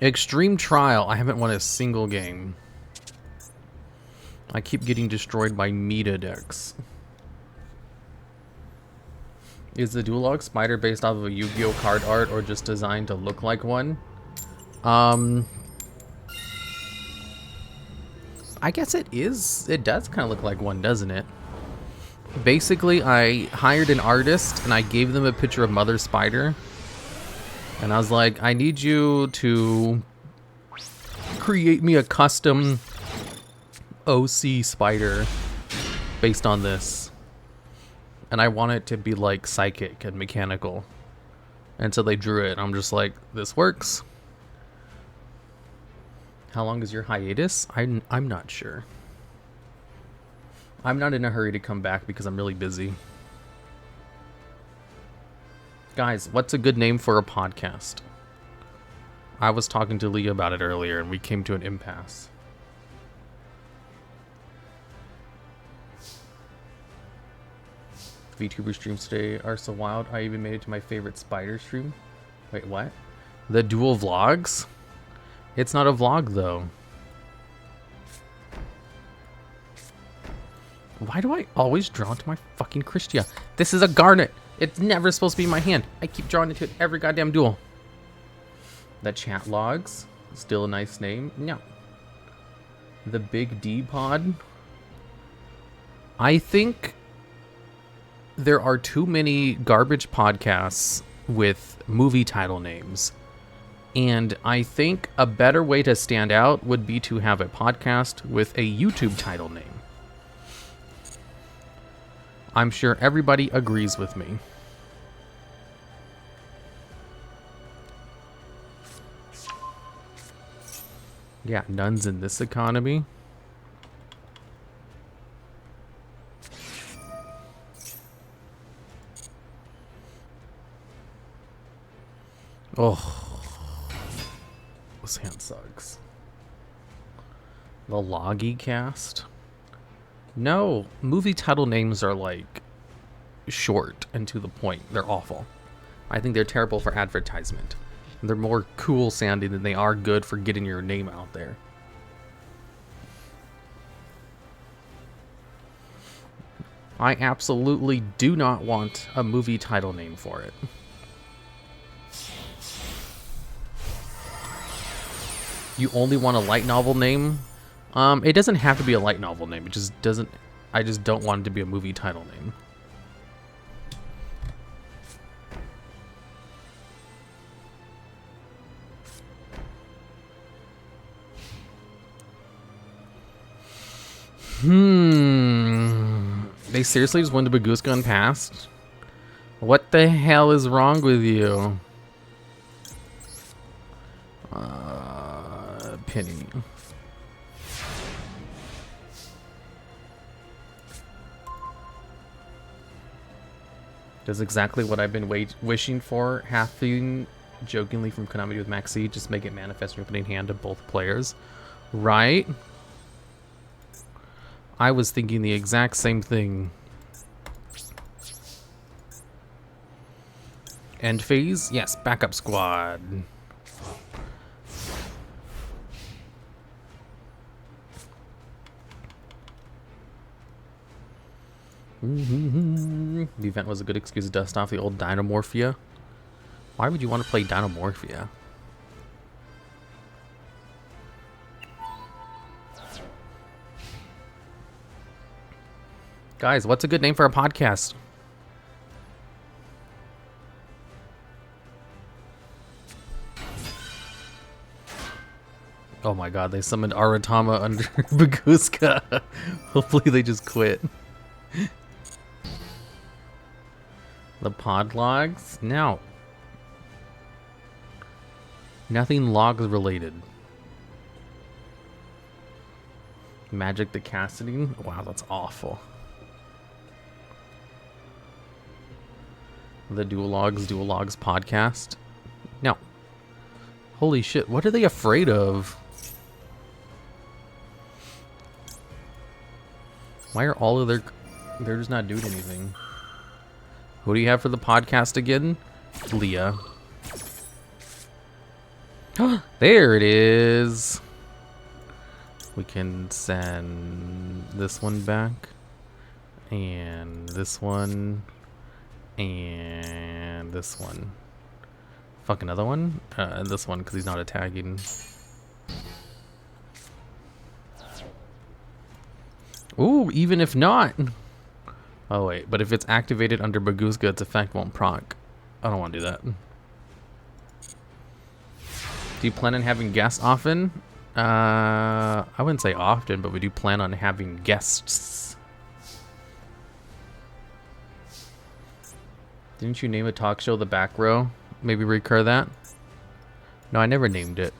Extreme Trial. I haven't won a single game. I keep getting destroyed by meta decks. Is the Duelog spider based off of a Yu-Gi-Oh card art or just designed to look like one? I guess it is. It does kind of look like one, doesn't it? Basically, I hired an artist and I gave them a picture of Mother Spider. And I was like, I need you to create me a custom OC spider based on this. And I want it to be like psychic and mechanical. And so they drew it. I'm just like, this works. How long is your hiatus? I'm not sure. I'm not in a hurry to come back because I'm really busy. Guys, what's a good name for a podcast? I was talking to Leah about it earlier and we came to an impasse. VTuber streams today are so wild. I even made it to my favorite spider stream. Wait, what? The Duel Vlogs? It's not a vlog, though. Why do I always draw to my fucking Christia? This is a garnet. It's never supposed to be in my hand. I keep drawing into it every goddamn duel. The Chat Logs. Still a nice name. No. The Big D Pod. I think there are too many garbage podcasts with movie title names. And I think a better way to stand out would be to have a podcast with a YouTube title name. I'm sure everybody agrees with me. Yeah, nuns in this economy. Oh. This hand sucks. The Loggy Cast? No, movie title names are like short and to the point. They're awful. I think they're terrible for advertisement. They're more cool sounding than they are good for getting your name out there. I absolutely do not want a movie title name for it. You only want a light novel name? It doesn't have to be a light novel name. It just doesn't. I just don't want it to be a movie title name. They seriously just went to Baguska and passed? What the hell is wrong with you? Penny. Does exactly what I've been wishing for. Halving jokingly from Konami with Maxi. Just make it manifest your opening hand to both players. Right? I was thinking the exact same thing. End phase? Yes, backup squad. The event was a good excuse to dust off the old Dynamorphia. Why would you want to play Dynamorphia? Guys, what's a good name for a podcast? Oh my god, they summoned Aratama under Baguska. Hopefully they just quit. The pod logs? No. Nothing logs related. Magic the Cassidine? Wow, that's awful. The DuelLogs podcast? No. Holy shit, what are they afraid of? Why are all of their... They're just not doing anything. Who do you have for the podcast again? Leah. There it is. We can send this one back. And this one. And this one. Fuck, another one? And this one, because he's not attacking. Ooh, even if not. Oh, wait. But if it's activated under Bagooska, its effect won't proc. I don't want to do that. Do you plan on having guests often? I wouldn't say often, but we do plan on having guests. Didn't you name a talk show The Back Row? Maybe recur that? No, I never named it.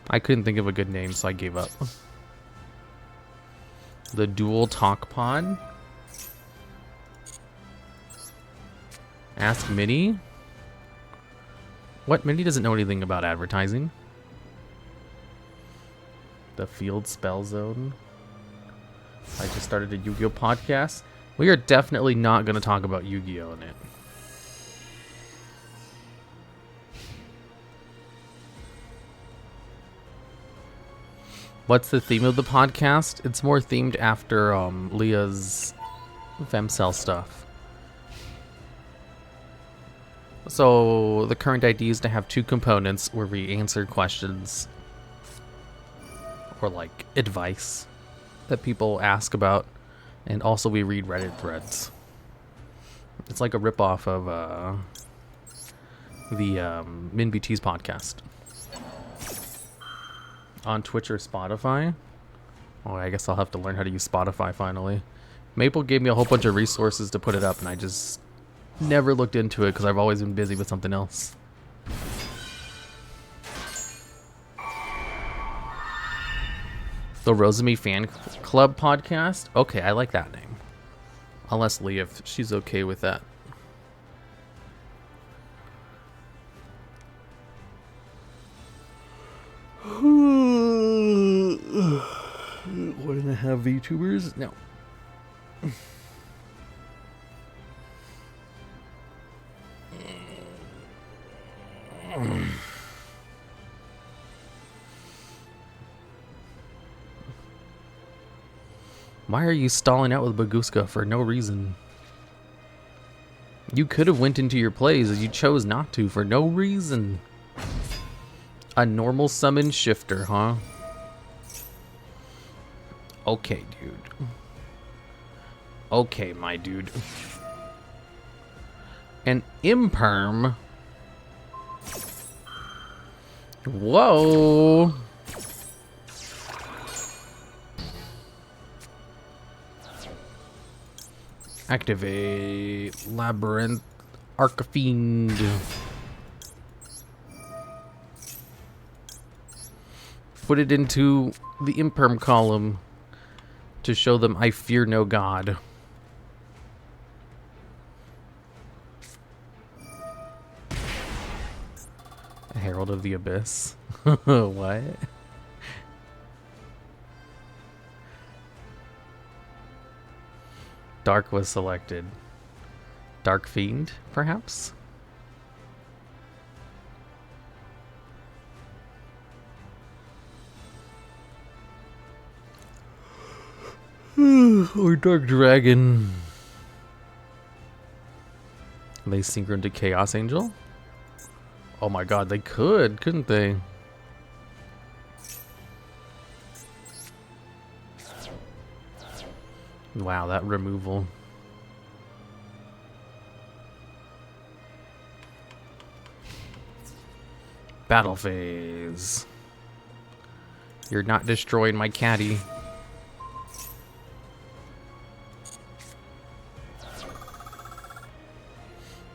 I couldn't think of a good name, so I gave up. The Duel Talk Pod. Ask Minnie. What? Minnie doesn't know anything about advertising. The Field Spell Zone. I just started a Yu-Gi-Oh podcast. We are definitely not going to talk about Yu-Gi-Oh in it. What's the theme of the podcast? It's more themed after Leah's Femcell stuff. So the current idea is to have 2 components where we answer questions or like advice that people ask about, and also we read Reddit threads. It's like a ripoff of the MinBT's podcast. On Twitch or Spotify? Oh, I guess I'll have to learn how to use Spotify finally. Maple gave me a whole bunch of resources to put it up, and I just never looked into it because I've always been busy with something else. The Rosemi Fan Club podcast? Okay, I like that name. I'll ask Leah if she's okay with that. 1.5 VTubers? No. Why are you stalling out with Bagooska for no reason? You could have went into your plays as you chose not to for no reason. A normal summon shifter, huh? Okay, dude. Okay, my dude. An imperm? Whoa! Activate Labyrinth Arcafiend. Put it into the imperm column to show them I fear no god. Herald of the Abyss. What? Dark was selected. Dark Fiend, perhaps? Or Dark Dragon. They synchroned to Chaos Angel? Oh my god, they could, couldn't they? Wow, that removal. Battle phase. You're not destroying my caddy.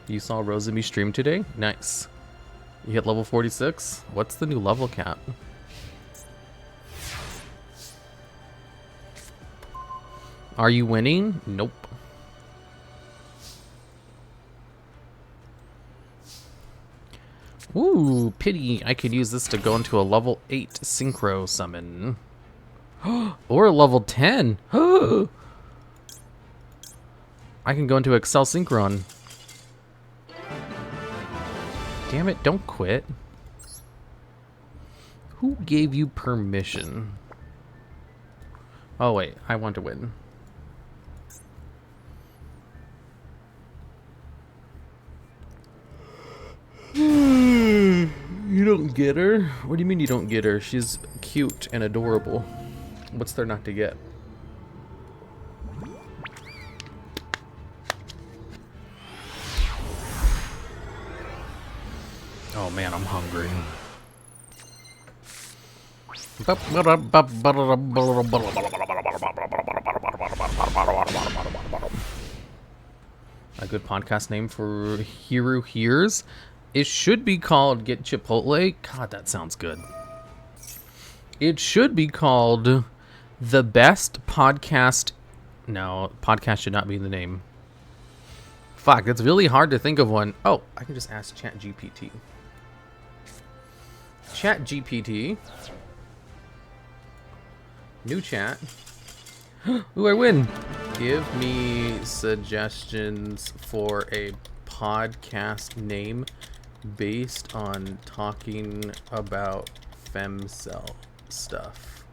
You saw Rosemi stream today? Nice. You hit level 46? What's the new level cap? Are you winning? Nope. Ooh, pity. I could use this to go into a level 8 synchro summon. Or a level 10. I can go into Excel Synchron. Damn it, don't quit. Who gave you permission? Oh wait, I want to win. You don't get her? What do you mean you don't get her? She's cute and adorable. What's there not to get? Oh man, I'm hungry. A good podcast name for Hiru Hears? It should be called Get Chipotle. God, that sounds good. It should be called The Best Podcast. No, podcast should not be the name. Fuck, it's really hard to think of one. Oh, I can just ask ChatGPT. ChatGPT. New chat. Ooh, I win. Give me suggestions for a podcast name based on talking about femcell stuff.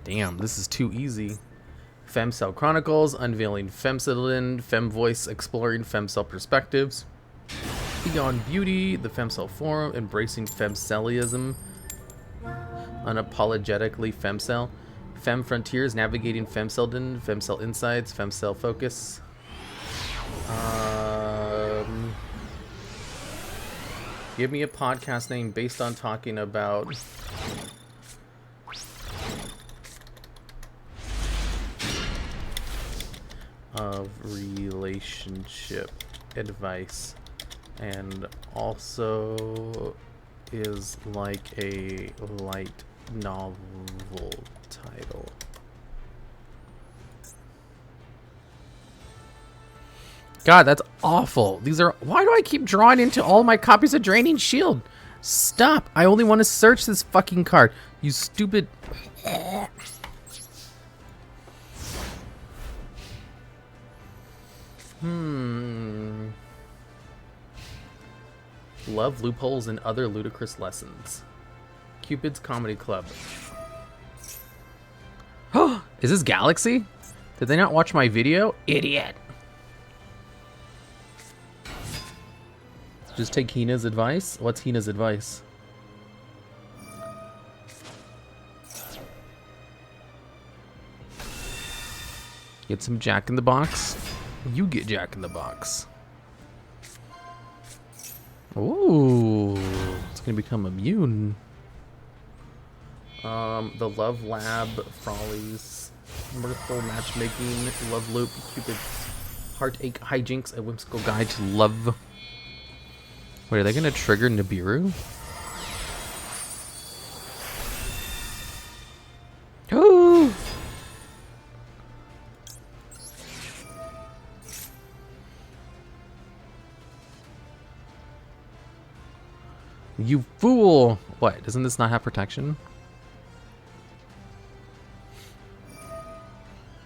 Damn, this is too easy. Femcell Chronicles, Unveiling Femcellin, Femvoice, Exploring Femcell Perspectives, Beyond Beauty, the Femcell Forum, Embracing Femcellism, Unapologetically Femcell, Fem Frontiers, Navigating Femcelldom, Femcell Insights, Femcell Focus. Give me a podcast name based on talking about of relationship advice, and also is like a light novel title. God, that's awful. These are... Why do I keep drawing into all my copies of Draining Shield? Stop. I only want to search this fucking card. You stupid... Love loopholes and other ludicrous lessons. Cupid's Comedy Club. Oh, is this Galaxy? Did they not watch my video? Idiot. Just take Hina's advice? What's Hina's advice? Get some Jack in the Box. You get Jack in the Box. Ooh, it's gonna become immune. The Love Lab, Frollies, Mirthful Matchmaking, Love Loop, Cupid, Heartache, Hijinks, A Whimsical Guide to Love. Wait, are they gonna trigger Nibiru? Ooh! You fool! What, doesn't this not have protection?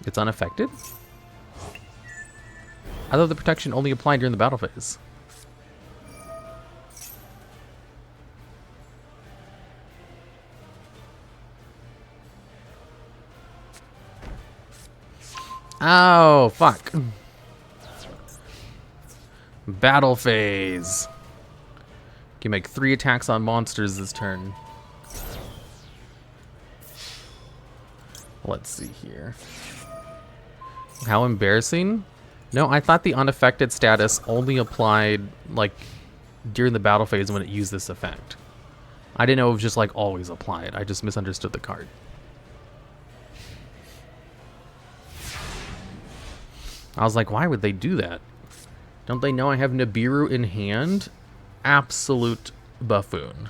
It's unaffected? I thought the protection only applied during the battle phase. Oh, fuck. Battle phase. Can make 3 attacks on monsters this turn. Let's see here. How embarrassing. No, I thought the unaffected status only applied, like, during the battle phase when it used this effect. I didn't know it was just, like, always applied. I just misunderstood the card. I was like, why would they do that? Don't they know I have Nibiru in hand? Absolute buffoon.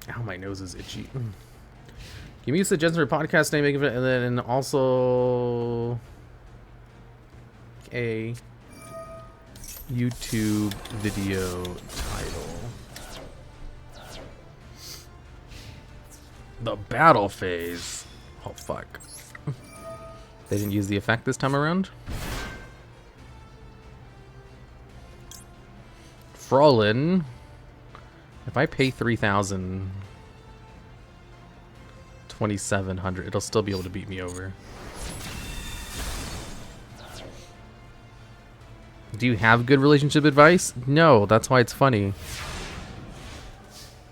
Ow, my nose is itchy. Give me a suggestion for a podcast name, and then also a YouTube video title. The battle phase. Oh, fuck. They didn't use the effect this time around? Frolin. If I pay 3,000... 2,700, it'll still be able to beat me over. Do you have good relationship advice? No, that's why it's funny.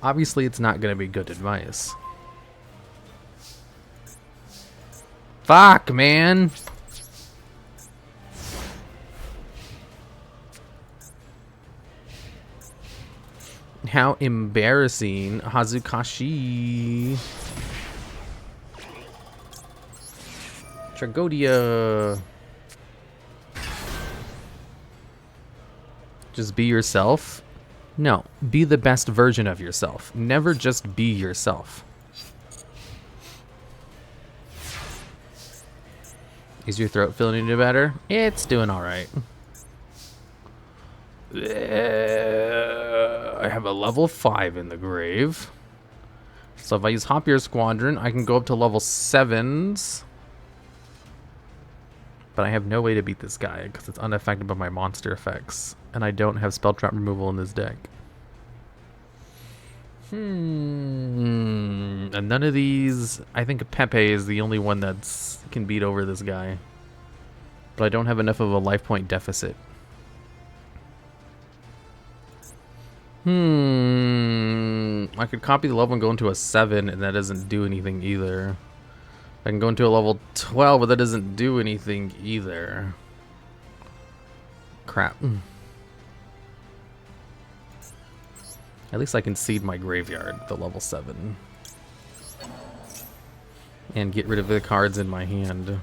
Obviously, it's not gonna be good advice. Fuck, man! How embarrassing. Hazukashi. Tragodia. Just be yourself? No, be the best version of yourself. Never just be yourself. Is your throat feeling any better? It's doing alright. I have a level 5 in the grave. So if I use Hop Your Squadron, I can go up to level 7s. But I have no way to beat this guy because it's unaffected by my monster effects. And I don't have spell trap removal in this deck. And none of these... I think Pepe is the only one that's can beat over this guy. But I don't have enough of a life point deficit. I could copy the level and go into a 7 and that doesn't do anything either. I can go into a level 12, but that doesn't do anything either. Crap. At least I can seed my graveyard, the level 7. And get rid of the cards in my hand.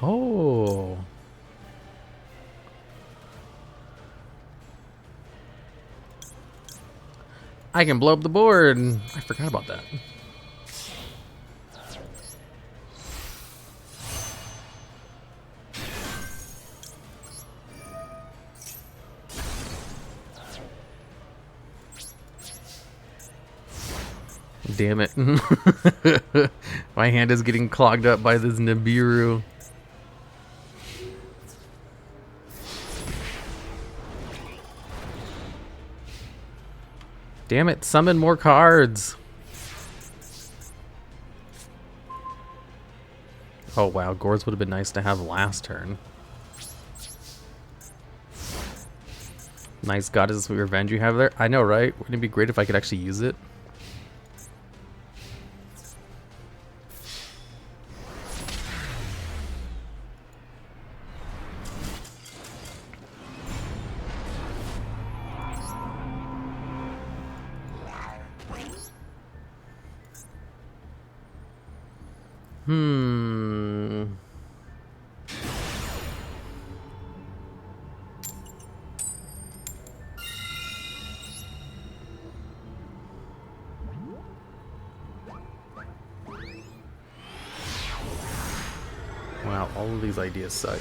Oh. I can blow up the board. I forgot about that. Damn it. My hand is getting clogged up by this Nibiru. Damn it, summon more cards. Oh wow, Gores would have been nice to have last turn. Nice Goddess of Revenge you have there. I know, right? Wouldn't it be great if I could actually use it? Wow, all of these ideas suck.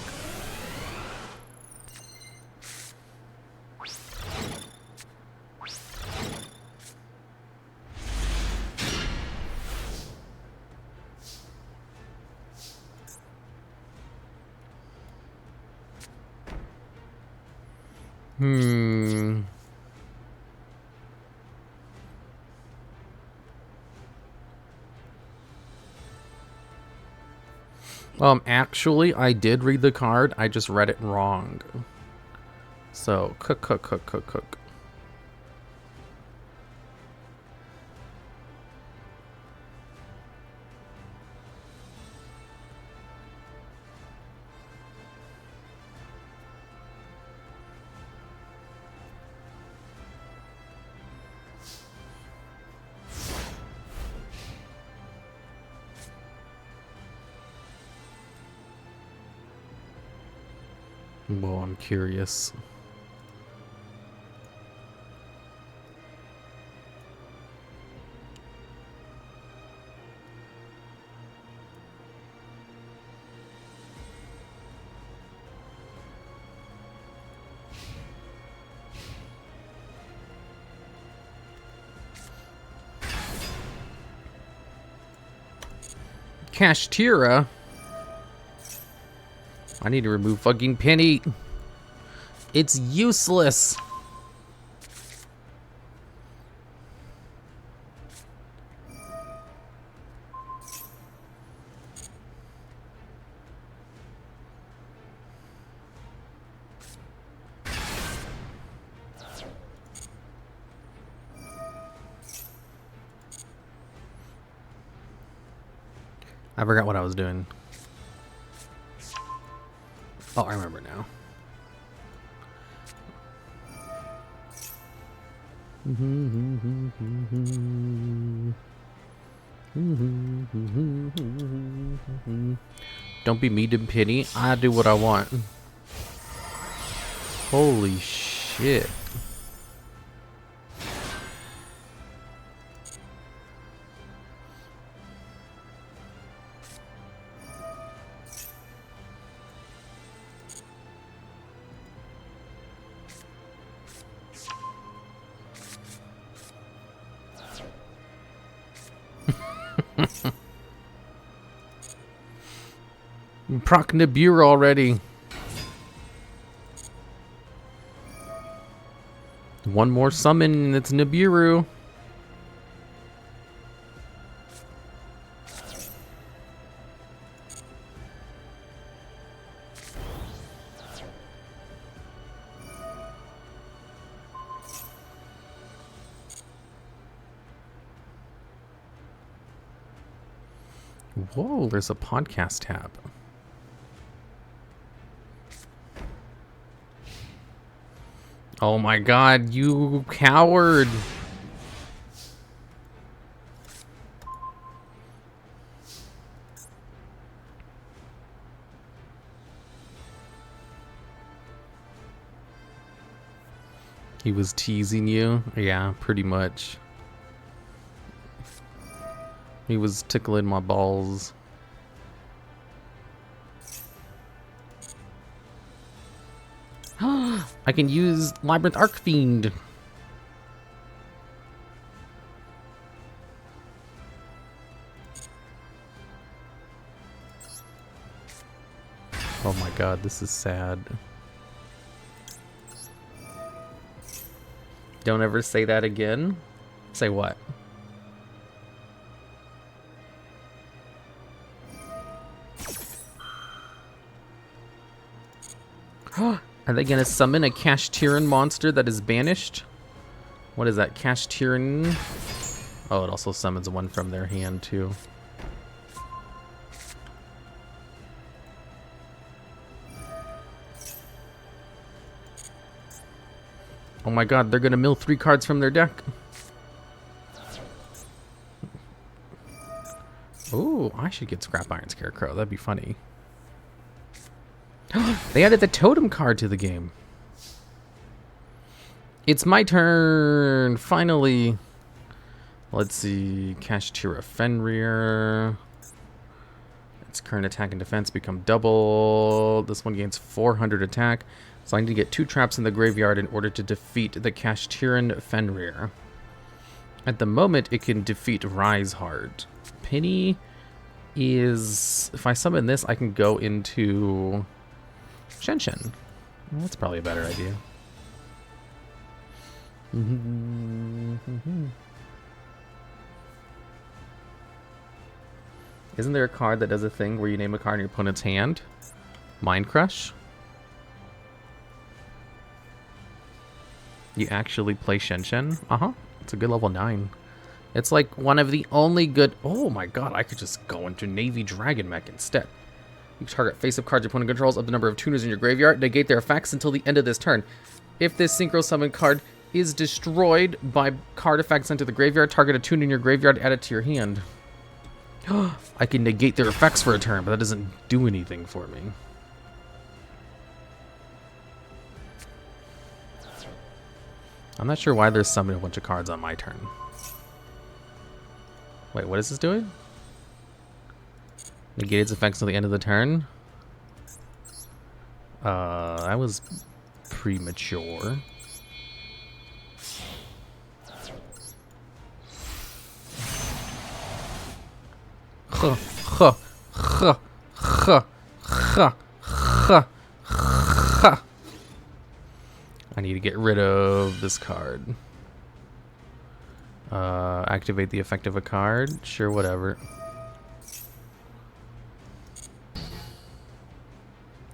Actually, I did read the card. I just read it wrong. So, cook. Well, I'm curious. Kashtira? I need to remove fucking Penny. It's useless. I forgot what I was doing. Oh, I remember now. Don't be mean to Penny. I do what I want. Holy shit. Proc Nibiru already. One more summon and it's Nibiru. Whoa, there's a podcast tab. Oh my god, you coward! He was teasing you? Yeah, pretty much. He was tickling my balls. I can use Labyrinth Arcfiend. Oh my god, this is sad. Don't ever say that again. Say what? Are they gonna summon a Kashtira monster that is banished? What is that, Kashtira? Oh, it also summons one from their hand too. Oh my god, they're gonna mill 3 cards from their deck. Ooh, I should get Scrap Iron Scarecrow. That'd be funny. They added the totem card to the game. It's my turn, finally. Let's see, Kashtira Fenrir. Its current attack and defense become double. This one gains 400 attack. So I need to get 2 traps in the graveyard in order to defeat the Kashtira Fenrir. At the moment, it can defeat Rise Hard. Penny is... If I summon this, I can go into Shenshen. Well, that's probably a better idea. Isn't there a card that does a thing where you name a card in your opponent's hand? Mind Crush? You actually play Shenshen? Uh-huh. It's a good level 9. It's like one of the only good... Oh my god, I could just go into Navy Dragon Mech instead. You target face-up cards your opponent controls up the number of tuners in your graveyard, negate their effects until the end of this turn. If this Synchro Summon card is destroyed by card effects into the graveyard, target a tune in your graveyard, add it to your hand. I can negate their effects for a turn, but that doesn't do anything for me. I'm not sure why they're summoning a bunch of cards on my turn. Wait, what is this doing? Negate its effects till the end of the turn? That was premature. Huh, huh, huh, huh, huh, huh, huh. I need to get rid of this card. Activate the effect of a card. Sure, whatever.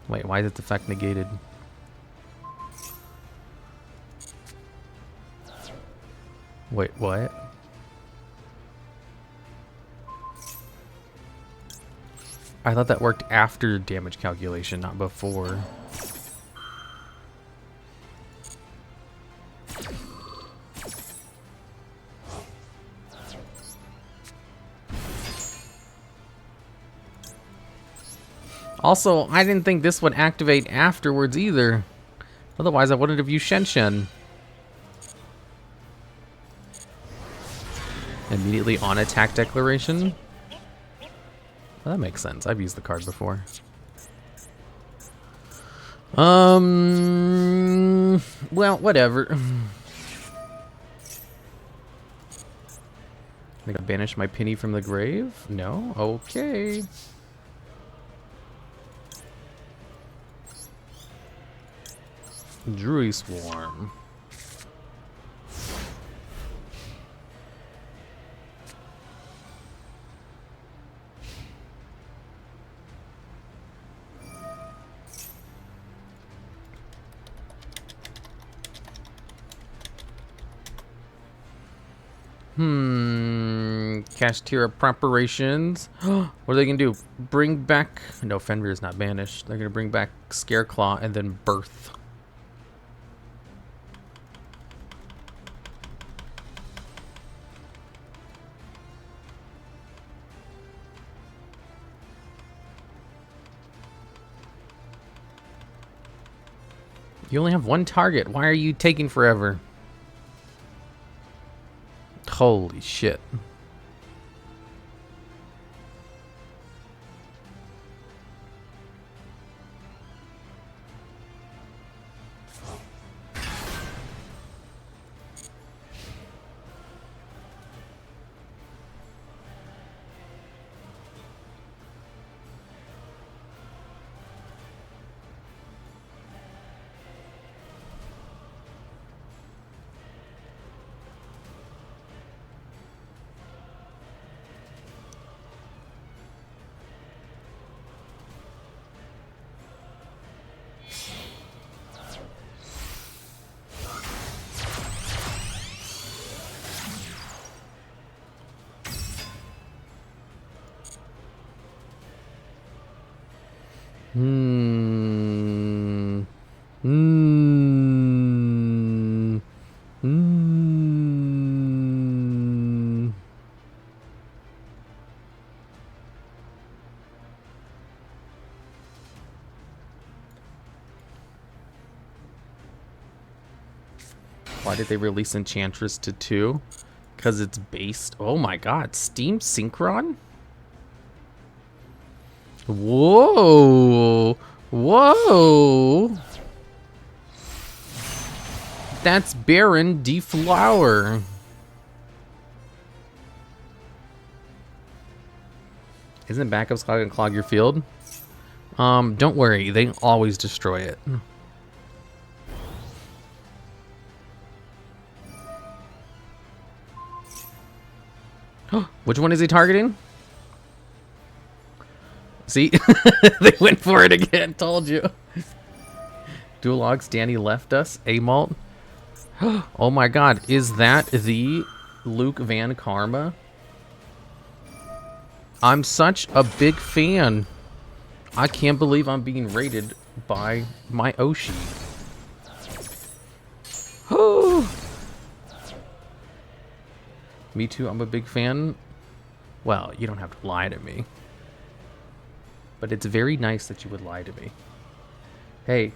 Wait, why is its effect negated? Wait, what? I thought that worked after damage calculation, not before. Also, I didn't think this would activate afterwards either. Otherwise, I wouldn't have used Shen Shen. Immediately on attack declaration. Well, that makes sense. I've used the card before. Well, whatever. I think I banish my penny from the grave? No? Okay. Druid Swarm. Kashtira preparations. What are they gonna do? Bring back... No, Fenrir is not banished. They're gonna bring back Scareclaw and then Birth. You only have one target. Why are you taking forever? Holy shit. Why did they release Enchantress to 2? Because it's based... Oh my god, Steam Synchron? Whoa! Whoa! That's Baron Deflower. Isn't backups gonna clog your field? Don't worry, they always destroy it. Which one is he targeting? See? They went for it again, told you. DuelLogs, Danny left us. A-Malt. Oh my god, is that the Luke Van Karma? I'm such a big fan. I can't believe I'm being rated by my Oshi. Me too, I'm a big fan. Well, you don't have to lie to me. But it's very nice that you would lie to me. Hey,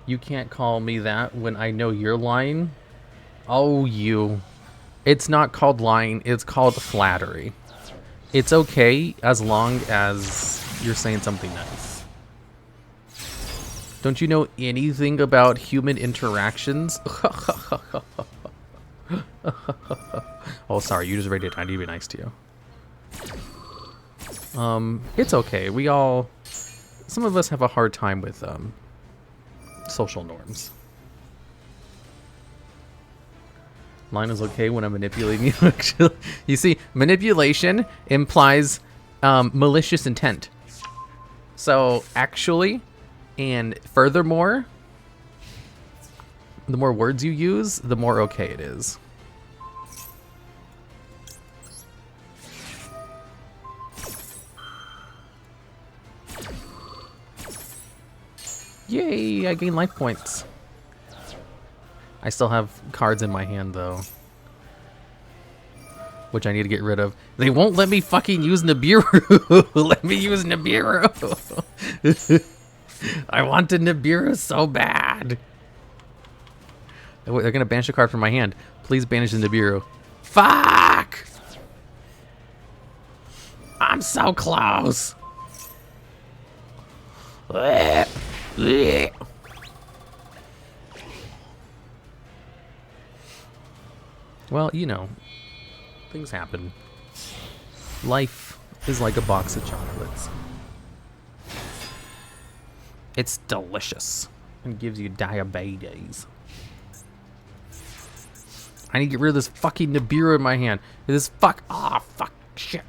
you can't call me that when I know you're lying. Oh, you. It's not called lying, it's called flattery. It's okay as long as you're saying something nice. Don't you know anything about human interactions? Oh, sorry, you just rated it. I need to be nice to you. It's okay. We all... Some of us have a hard time with social norms. Line is okay when I'm manipulating you. You see, manipulation implies malicious intent. So actually, and furthermore, the more words you use, the more okay it is. Yay, I gain life points. I still have cards in my hand, though. Which I need to get rid of. They won't let me fucking use Nibiru. Let me use Nibiru. I wanted Nibiru so bad. Oh, wait, they're going to banish a card from my hand. Please banish the Nibiru. Fuck! I'm so close. Well, you know, things happen. Life is like a box of chocolates. It's delicious and gives you diabetes. I need to get rid of this fucking Nibiru in my hand. This fuck. Ah, fuck. Shit.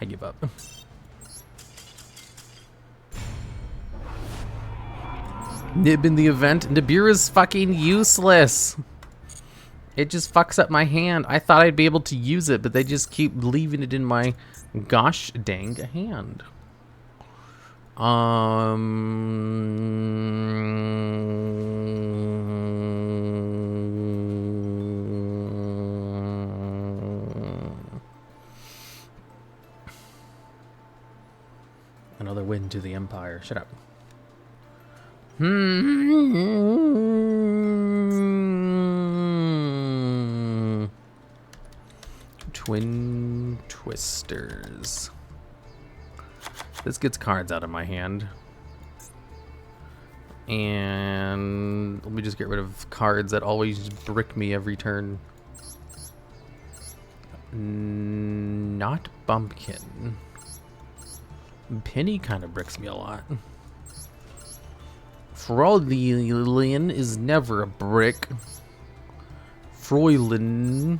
I give up. Nib in the event. Nibiru is fucking useless. It just fucks up my hand. I thought I'd be able to use it, but they just keep leaving it in my gosh dang hand. Another win to the Empire. Shut up. Twin Twisters. This gets cards out of my hand. And let me just get rid of cards that always brick me every turn. Not Bumpkin. Penny kind of bricks me a lot. Fraulein is never a brick. Froilin.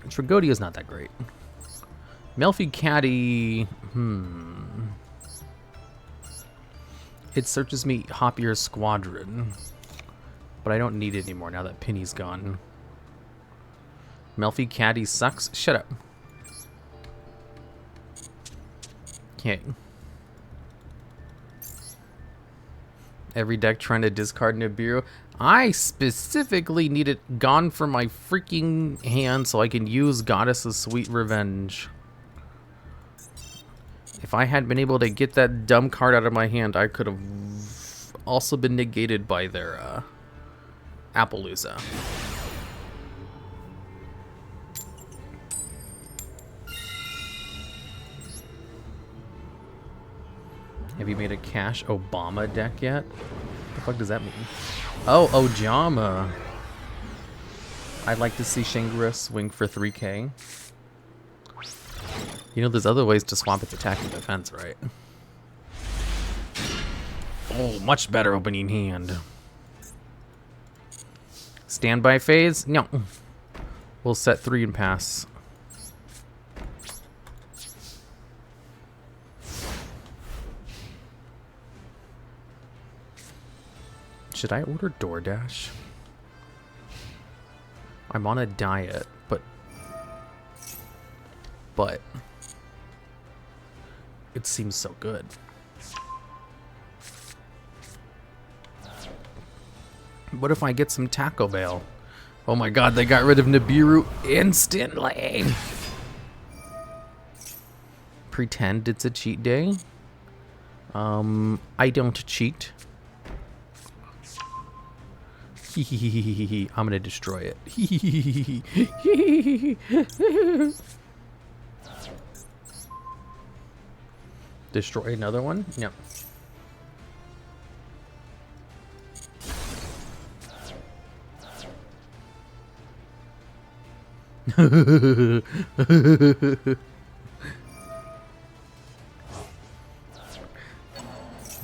Tragodia's not that great. Melfi Caddy. It searches me Hoppier Squadron. But I don't need it anymore now that Penny's gone. Melfi Caddy sucks. Shut up. Okay. Every deck trying to discard Nibiru. I specifically need it gone from my freaking hand so I can use Goddess's Sweet Revenge. If I had been able to get that dumb card out of my hand, I could have also been negated by their Appaloosa. Have you made a Cash Obama deck yet? What the fuck does that mean? Oh, Ojama. I'd like to see Shingara swing for 3K. You know, there's other ways to swap its attack and defense, right? Oh, much better opening hand. Standby phase? No. We'll set 3 and pass. Should I order DoorDash? I'm on a diet, but it seems so good. What if I get some Taco Bell? Oh my god, they got rid of Nibiru instantly! Pretend it's a cheat day. I don't cheat. I'm gonna destroy it. Destroy another one? Yep.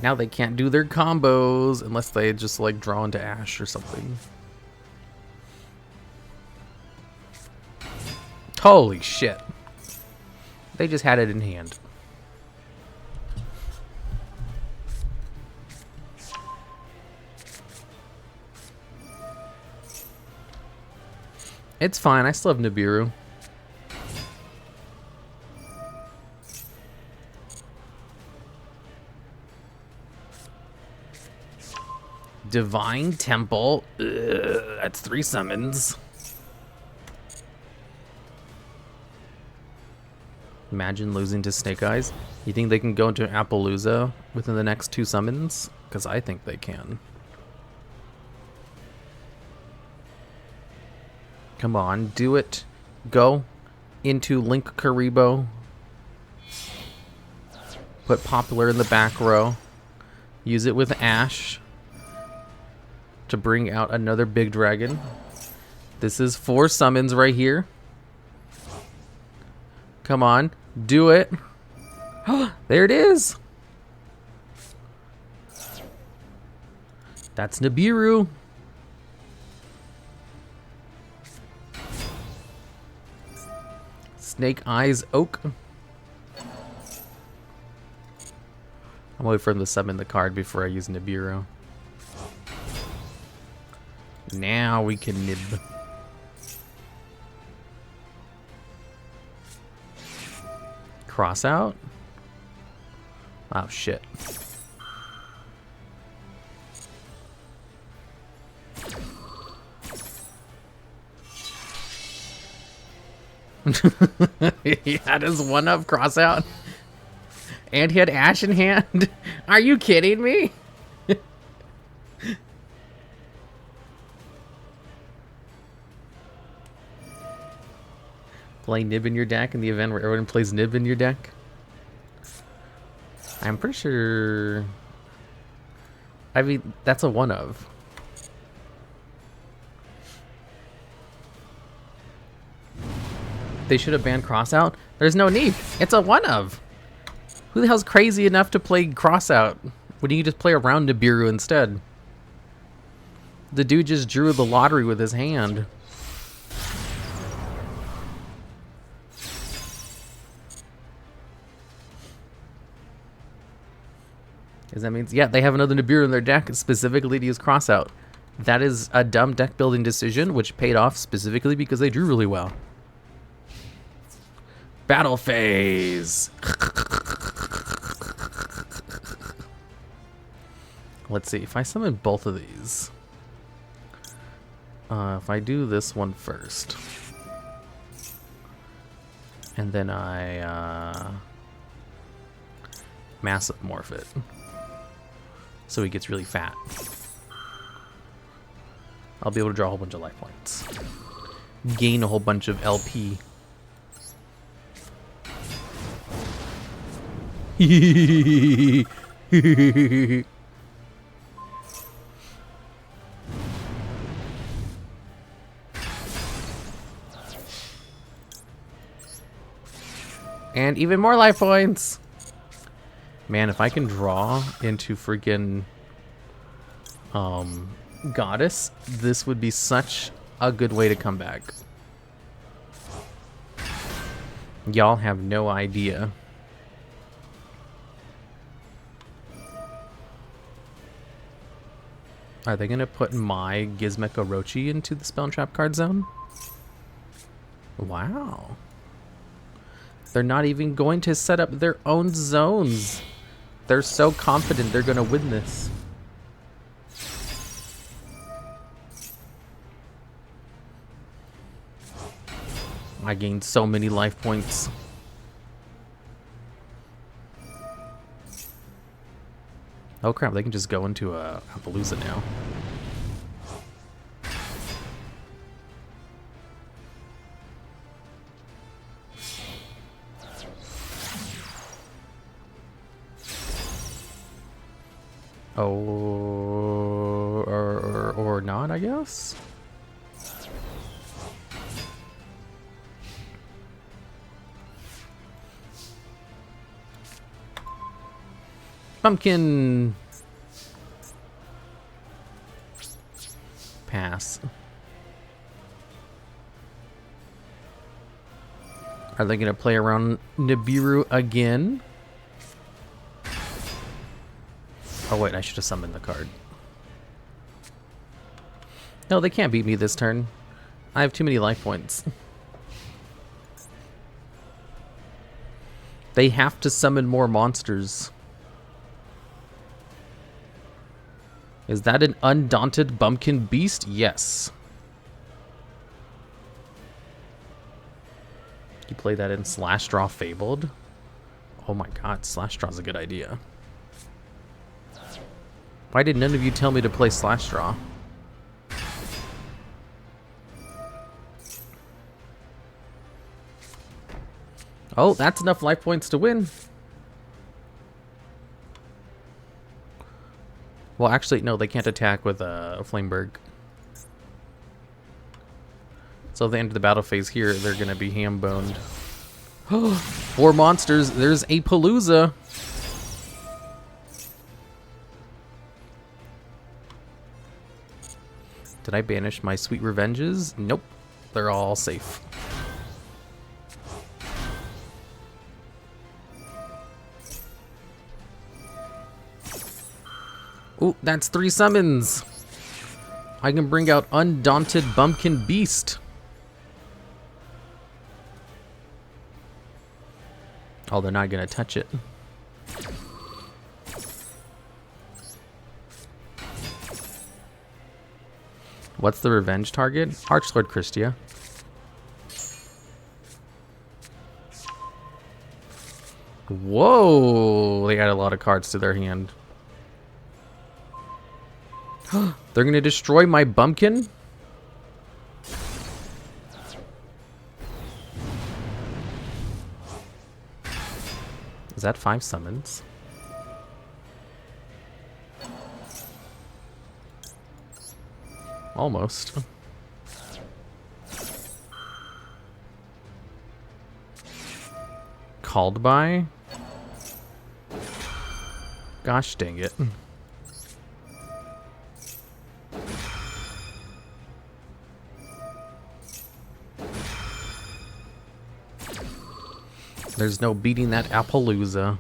Now they can't do their combos unless they just like draw into Ash or something. Holy shit. They just had it in hand. It's fine, I still have Nibiru. Divine Temple. Ugh, that's 3 summons. Imagine losing to Snake Eyes. You think they can go into Appaloosa within the next 2 summons? Because I think they can. Come on, do it. Go into Link Karibo. Put Popular in the back row. Use it with Ash to bring out another big dragon. This is 4 summons right here. Come on, do it. There it is. That's Nibiru. Snake Eyes Oak. I'm waiting for him to summon the card before I use Nibiru. Now we can nib. Cross out? Oh shit. He had his 1-up cross out. And he had Ash in hand. Are you kidding me? Play Nib in your deck in the event where everyone plays Nib in your deck. I'm pretty sure... I mean, that's a 1-of. They should have banned Crossout. There's no need. It's a 1-of. Who the hell's crazy enough to play Crossout when you just play around Nibiru instead? The dude just drew the lottery with his hand. Because that means, yeah, they have another Nibiru in their deck specifically to use Crossout. That is a dumb deck building decision, which paid off specifically because they drew really well. Battle phase. Let's see, if I summon both of these. If I do this one first. And then I massive morph it. So he gets really fat. I'll be able to draw a whole bunch of life points. Gain a whole bunch of LP. And even more life points. Man, if I can draw into freaking Goddess, this would be such a good way to come back. Y'all have no idea. Are they gonna put my Gizmek Orochi into the Spell and Trap card zone? Wow. They're not even going to set up their own zones. They're so confident they're gonna win this. I gained so many life points. Oh crap, they can just go into Appaloosa now. Oh, or not, I guess. Bumpkin. Pass. Are they going to play around Nibiru again? Oh wait, I should have summoned the card. No, they can't beat me this turn. I have too many life points. They have to summon more monsters. Is that an undaunted bumpkin beast? Yes. You play that in Slash Draw Fabled? Oh my god, Slash Draw's a good idea. Why did none of you tell me to play Slash Draw? Oh, that's enough life points to win. Well, actually, no, they can't attack with a Flameberg. So at the end of the battle phase here, they're going to be ham-boned. 4 monsters. There's a Palooza. Did I banish my sweet revenges? Nope. They're all safe. Ooh, that's 3 summons. I can bring out Undaunted Bumpkin Beast. Oh, they're not gonna touch it. What's the revenge target? Archlord Christia. Whoa! They add a lot of cards to their hand. They're gonna destroy my bumpkin? Is that 5 summons? Almost. Called by? Gosh dang it. There's no beating that Appaloosa.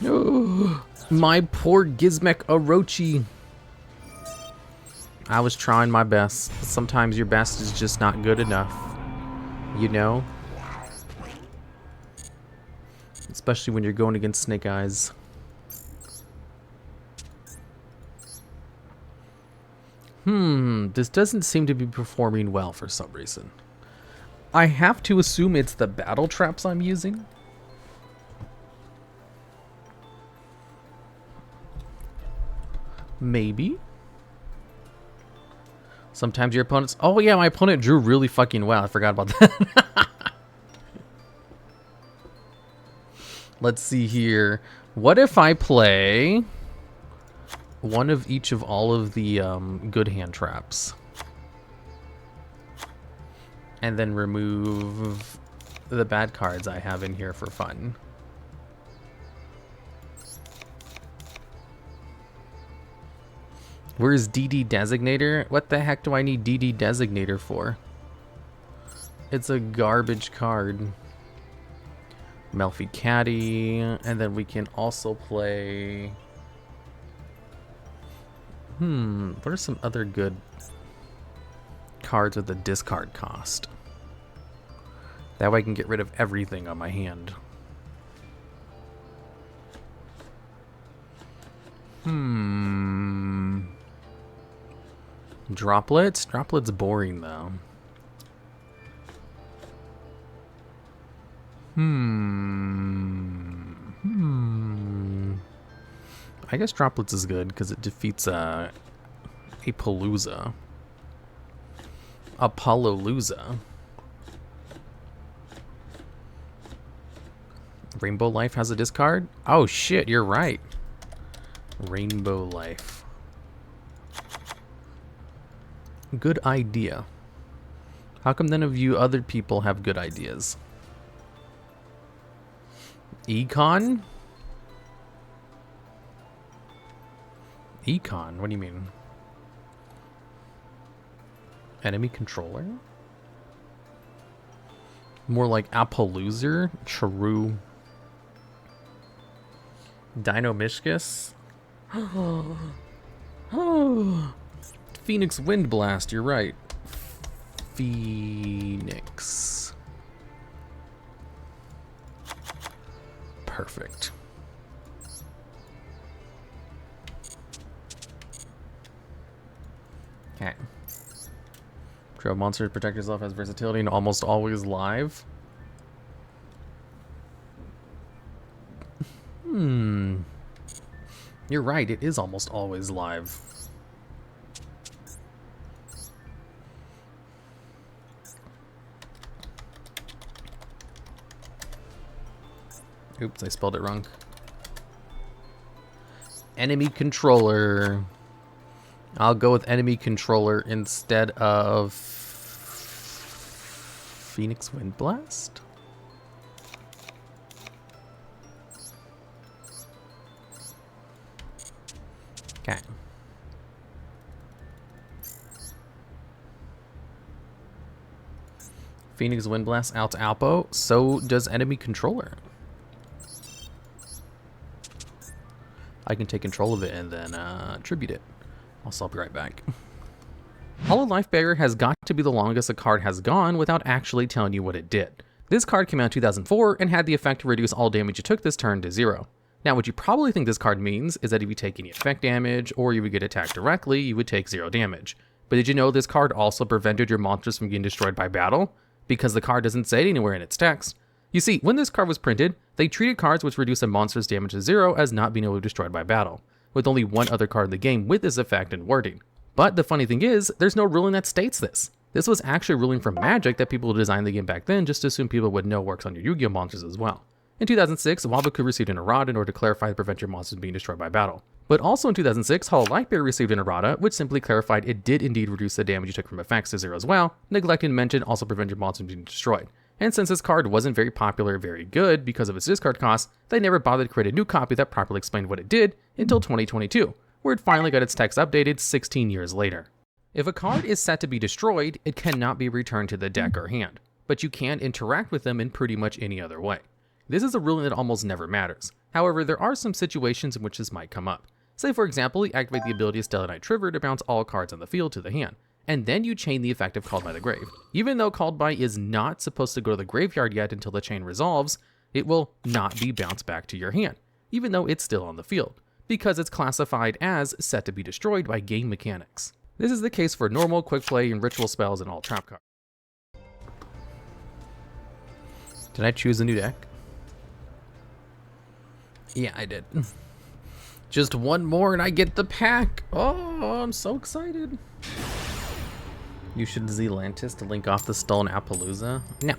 Oh, my poor Gizmek Orochi. I was trying my best. Sometimes your best is just not good enough. You know? Especially when you're going against Snake Eyes. This doesn't seem to be performing well for some reason. I have to assume it's the battle traps I'm using. Maybe. Sometimes your opponents... Oh yeah, my opponent drew really fucking well. I forgot about that. Let's see here. What if I play... one of each of all of the good hand traps. And then remove the bad cards I have in here for fun. Where's DD Designator? What the heck do I need DD Designator for? It's a garbage card. Melfi Caddy. And then we can also play... what are some other good cards with a discard cost? That way I can get rid of everything on my hand. Droplets? Droplets boring though. I guess Droplets is good because it defeats a Palooza. Apollousa. Rainbow Life has a discard? Oh shit, you're right. Rainbow Life. Good idea. How come none of you other people have good ideas? Econ? Econ? What do you mean? Enemy controller? More like Appalooser? Charu? Dino Mishkus? Oh, Phoenix Wind Blast, you're right. Phoenix. Perfect. Okay. Trail monsters protect yourself, has versatility and almost always live. You're right, it is almost always live. Oops, I spelled it wrong. Enemy controller. I'll go with enemy controller instead of Phoenix Wind Blast. Okay. Phoenix Wind Blast out to Alpo. So does enemy controller. I can take control of it and then attribute it. Also, I'll be right back. Hollow Life Barrier has got to be the longest a card has gone without actually telling you what it did. This card came out in 2004 and had the effect to reduce all damage you took this turn to 0. Now, what you probably think this card means is that if you take any effect damage or you would get attacked directly, you would take 0 damage. But did you know this card also prevented your monsters from getting destroyed by battle? Because the card doesn't say it anywhere in its text. You see, when this card was printed, they treated cards which reduce a monster's damage to 0 as not being able to be destroyed by battle, with only one other card in the game with this effect and wording. But the funny thing is, there's no ruling that states this. This was actually a ruling from Magic that people who designed the game back then just assumed people would know works on your Yu-Gi-Oh monsters as well. In 2006, Waboku received an errata in order to clarify and prevent your monsters being destroyed by battle. But also in 2006, Hollow Light Bear received an errata, which simply clarified it did indeed reduce the damage you took from effects to 0 as well, neglecting to mention also prevent your monsters from being destroyed. And since this card wasn't very popular or very good because of its discard cost, they never bothered to create a new copy that properly explained what it did until 2022, where it finally got its text updated 16 years later. If a card is set to be destroyed, it cannot be returned to the deck or hand, but you can interact with them in pretty much any other way. This is a ruling that almost never matters. However, there are some situations in which this might come up. Say for example, you activate the ability of Stellar Knight Trigger to bounce all cards on the field to the hand, and then you chain the effect of Called by the Grave. Even though Called by is not supposed to go to the graveyard yet until the chain resolves, it will not be bounced back to your hand, even though it's still on the field, because it's classified as set to be destroyed by game mechanics. This is the case for normal, quick play, and ritual spells and all trap cards. Did I choose a new deck? Yeah, I did. Just one more and I get the pack. Oh, I'm so excited. You should Zealantis to link off the stolen Appaloosa? No.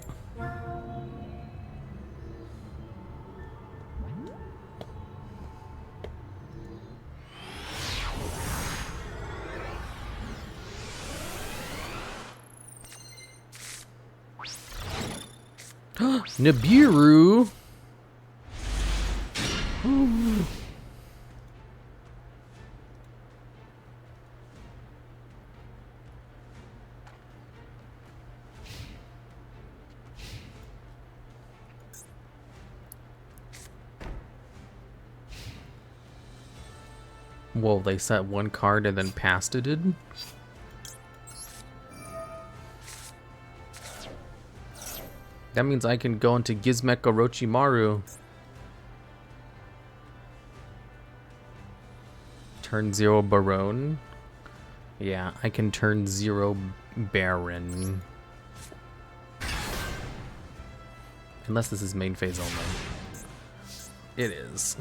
Nibiru. Whoa, they set one card and then passed it in? That means I can go into Gizmek Orochimaru. Turn 0 Barone. Yeah, I can turn 0 Baron. Unless this is main phase only. It is.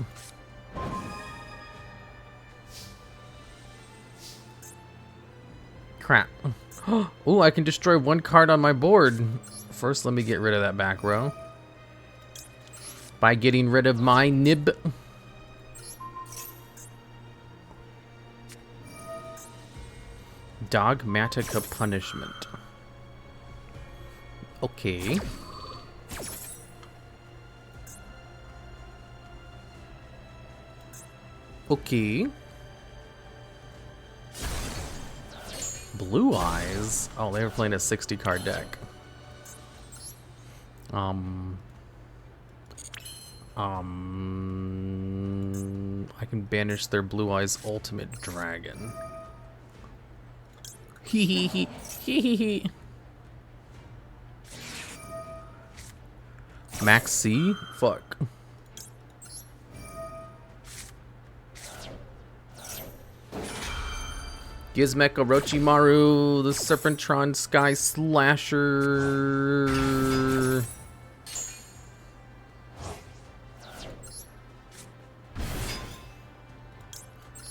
Crap. Oh, I can destroy one card on my board. First, let me get rid of that back row. By getting rid of my Nib. Dogmatica Punishment. Okay. Okay. Blue Eyes? Oh, they were playing a 60 card deck. I can banish their Blue Eyes Ultimate Dragon. Hee hee hee hee hee hee. Max C? Fuck. Gizmek Orochimaru, the Serpentron Sky Slasher.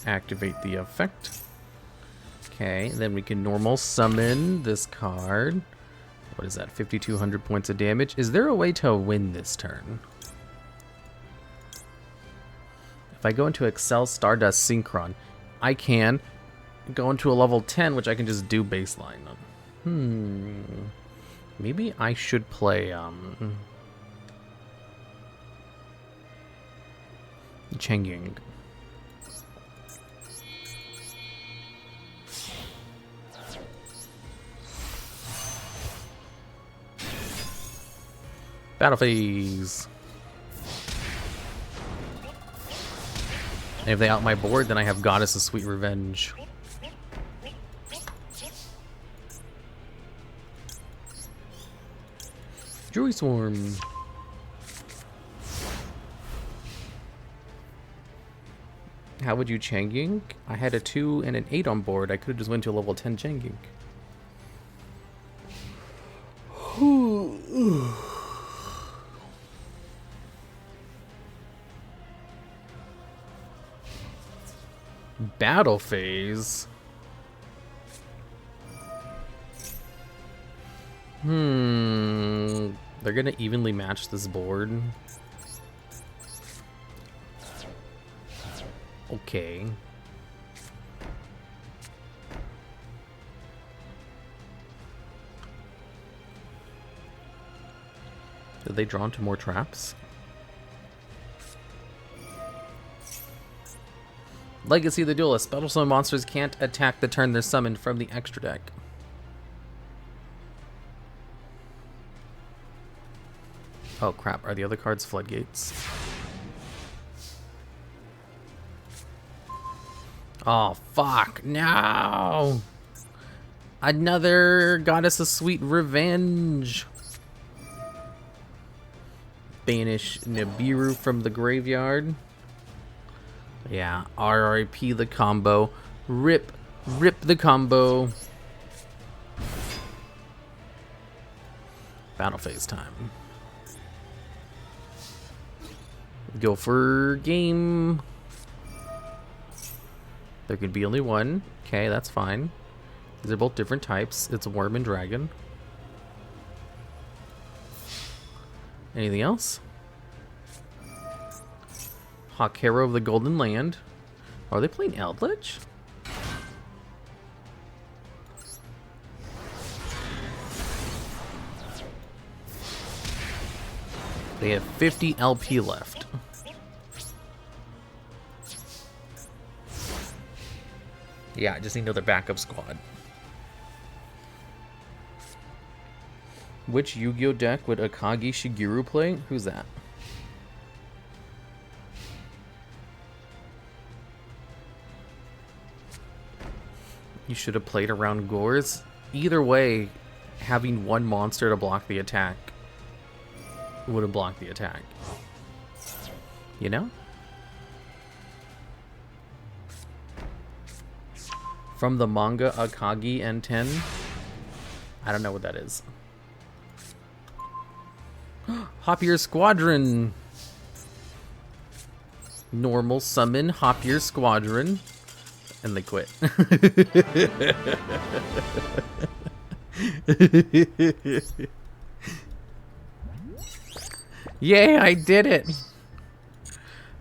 Activate the effect. Okay, then we can normal summon this card. What is that? 5,200 points of damage. Is there a way to win this turn? If I go into Excel Stardust Synchron, I can go into a level 10, which I can just do baseline on. Maybe I should play Chengying. Battle phase. And if they out my board, then I have Goddess of Sweet Revenge. Joy Swarm. How would you Changying? I had a 2 and an 8 on board. I could have just went to a level 10 Changying. Battle phase. They're gonna evenly match this board. Okay. Did they draw into more traps? Legacy of the Duelist. Special summon monsters can't attack the turn they're summoned from the extra deck. Oh crap, are the other cards floodgates? Oh fuck, no! Another Goddess of Sweet Revenge. Banish Nibiru from the graveyard. Yeah, RIP the combo. Rip the combo. Battle phase time. Go for game. There could be only one. Okay, that's fine. These are both different types. It's worm and dragon. Anything else? Hawk Hero of the Golden Land. Are they playing Eldritch? They have 50 LP left. Yeah, I just need another backup squad. Which Yu-Gi-Oh deck would Akagi Shigeru play? Who's that? You should have played around Gores. Either way, having one monster to block the attack would have blocked the attack. You know? From the manga Akagi N10. I don't know what that is. Hoppier Squadron. Normal summon Hoppier Squadron. And they quit. Yay, I did it.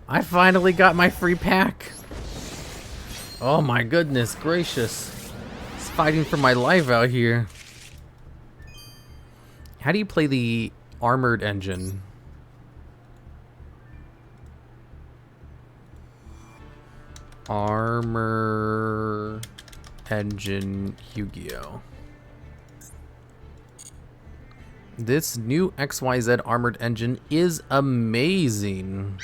I finally got my free pack. Oh my goodness gracious. It's fighting for my life out here. How do you play the armored engine? Armor engine Yugioh. This new XYZ armored engine is amazing.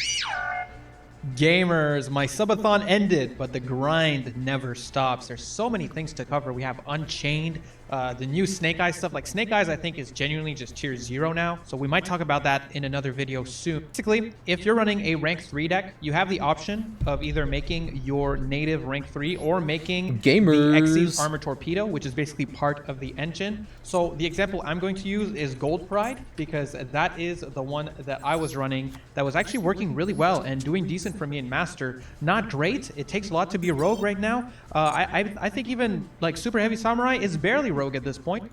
Gamers, my subathon ended, but the grind never stops. There's so many things to cover. We have Unchained, the new Snake Eyes stuff. Like Snake Eyes, I think, is genuinely just tier 0 now. So we might talk about that in another video soon. Basically, if you're running a rank 3 deck, you have the option of either making your native rank 3 or making the Xyz Armor Torpedo, which is basically part of the engine. So the example I'm going to use is Gold Pride, because that is the one that I was running that was actually working really well and doing decent for me in Master. Not great. It takes a lot to be a rogue right now. I think even like Super Heavy Samurai is barely rogue at this point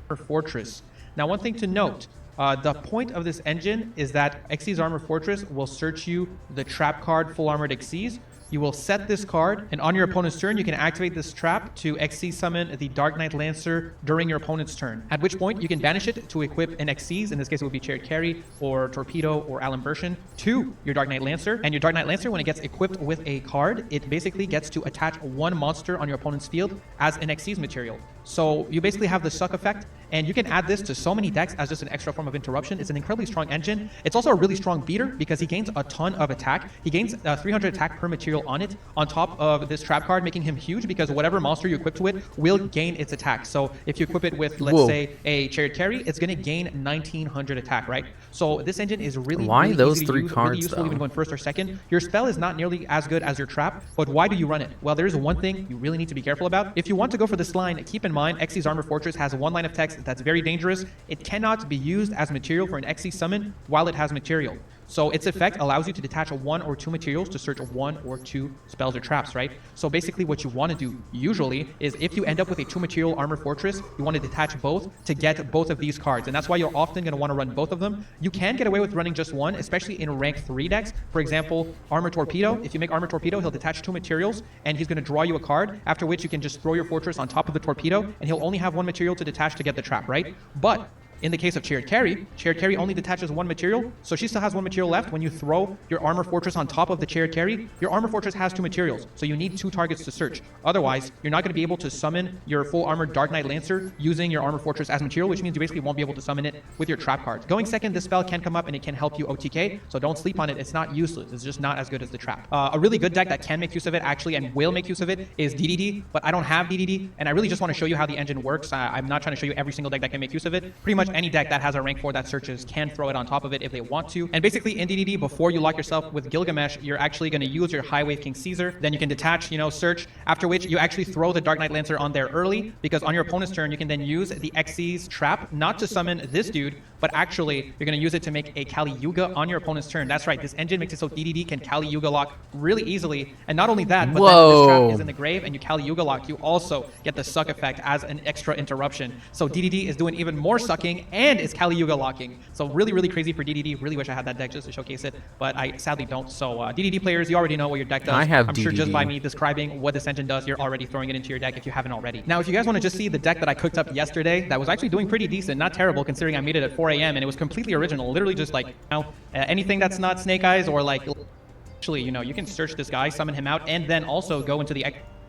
for Fortress. Now, one thing to note, the point of this engine is that Xyz Armor Fortress will search you the trap card Full Armored Xyz. You will set this card, and on your opponent's turn, you can activate this trap to Xyz summon the Dark Knight Lancer during your opponent's turn. At which point, you can banish it to equip an Xyz, in this case it would be Chariot Carry, or Torpedo, or Alan Bershin, to your Dark Knight Lancer. And your Dark Knight Lancer, when it gets equipped with a card, it basically gets to attach one monster on your opponent's field as an Xyz material. So you basically have the suck effect, and you can add this to so many decks as just an extra form of interruption. It's an incredibly strong engine. It's also a really strong beater because he gains a ton of attack. He gains 300 attack per material on it, on top of this trap card, making him huge because whatever monster you equip to it will gain its attack. So if you equip it with, let's say, a Chariot Carry, it's going to gain 1900 attack, right? So this engine is really, really those easy three to use, cards, really useful though? even going first or second. Your spell is not nearly as good as your trap, but why do you run it? Well, there is one thing you really need to be careful about. If you want to go for this line, keep in mind Xyz Armor Fortress has one line of text that's very dangerous. It cannot be used as material for an Xyz summon while it has material. So its effect allows you to detach 1 or 2 materials to search 1 or 2 spells or traps, right? So basically what you want to do usually is if you end up with a 2 material Armor Fortress, you want to detach both to get both of these cards. And that's why you're often going to want to run both of them. You can get away with running just one, especially in rank 3 decks. For example, Armor Torpedo. If you make Armor Torpedo, he'll detach 2 materials and he's going to draw you a card, after which you can just throw your fortress on top of the torpedo and he'll only have 1 material to detach to get the trap, right? But in the case of Chariot Carry only detaches 1 material, so she still has 1 material left. When you throw your Armor Fortress on top of the Chariot Carry, your Armor Fortress has 2 materials, so you need 2 targets to search. Otherwise, you're not going to be able to summon your full armored Dark Knight Lancer using your Armor Fortress as material, which means you basically won't be able to summon it with your trap cards. Going second, this spell can come up and it can help you OTK, so don't sleep on it. It's not useless. It's just not as good as the trap. A really good deck that can make use of it, actually, and will make use of it, is DDD, but I don't have DDD, and I really just want to show you how the engine works. I'm not trying to show you every single deck that can make use of it. Pretty much any deck that has a rank 4 that searches can throw it on top of it if they want to. And basically in DDD, before you lock yourself with Gilgamesh, you're actually going to use your High Wave King Caesar. Then you can detach, search, after which you actually throw the Dark Knight Lancer on there early, because on your opponent's turn, you can then use the Xyz trap, not to summon this dude, but actually you're going to use it to make a Kali Yuga on your opponent's turn. That's right, this engine makes it so DDD can Kali Yuga lock really easily. And not only that, but then when this trap is in the grave and you Kali Yuga lock, you also get the suck effect as an extra interruption. So DDD is doing even more sucking and is Kali Yuga locking. So really, really crazy for DDD. Really wish I had that deck just to showcase it, but I sadly don't. So DDD players, you already know what your deck does. I'm sure just by me describing what this engine does, you're already throwing it into your deck if you haven't already. Now, if you guys want to just see the deck that I cooked up yesterday, that was actually doing pretty decent, not terrible considering I made it at 4 a.m. and it was completely original. Literally just like, anything that's not Snake Eyes or like, actually, you can search this guy, summon him out, and then also go into the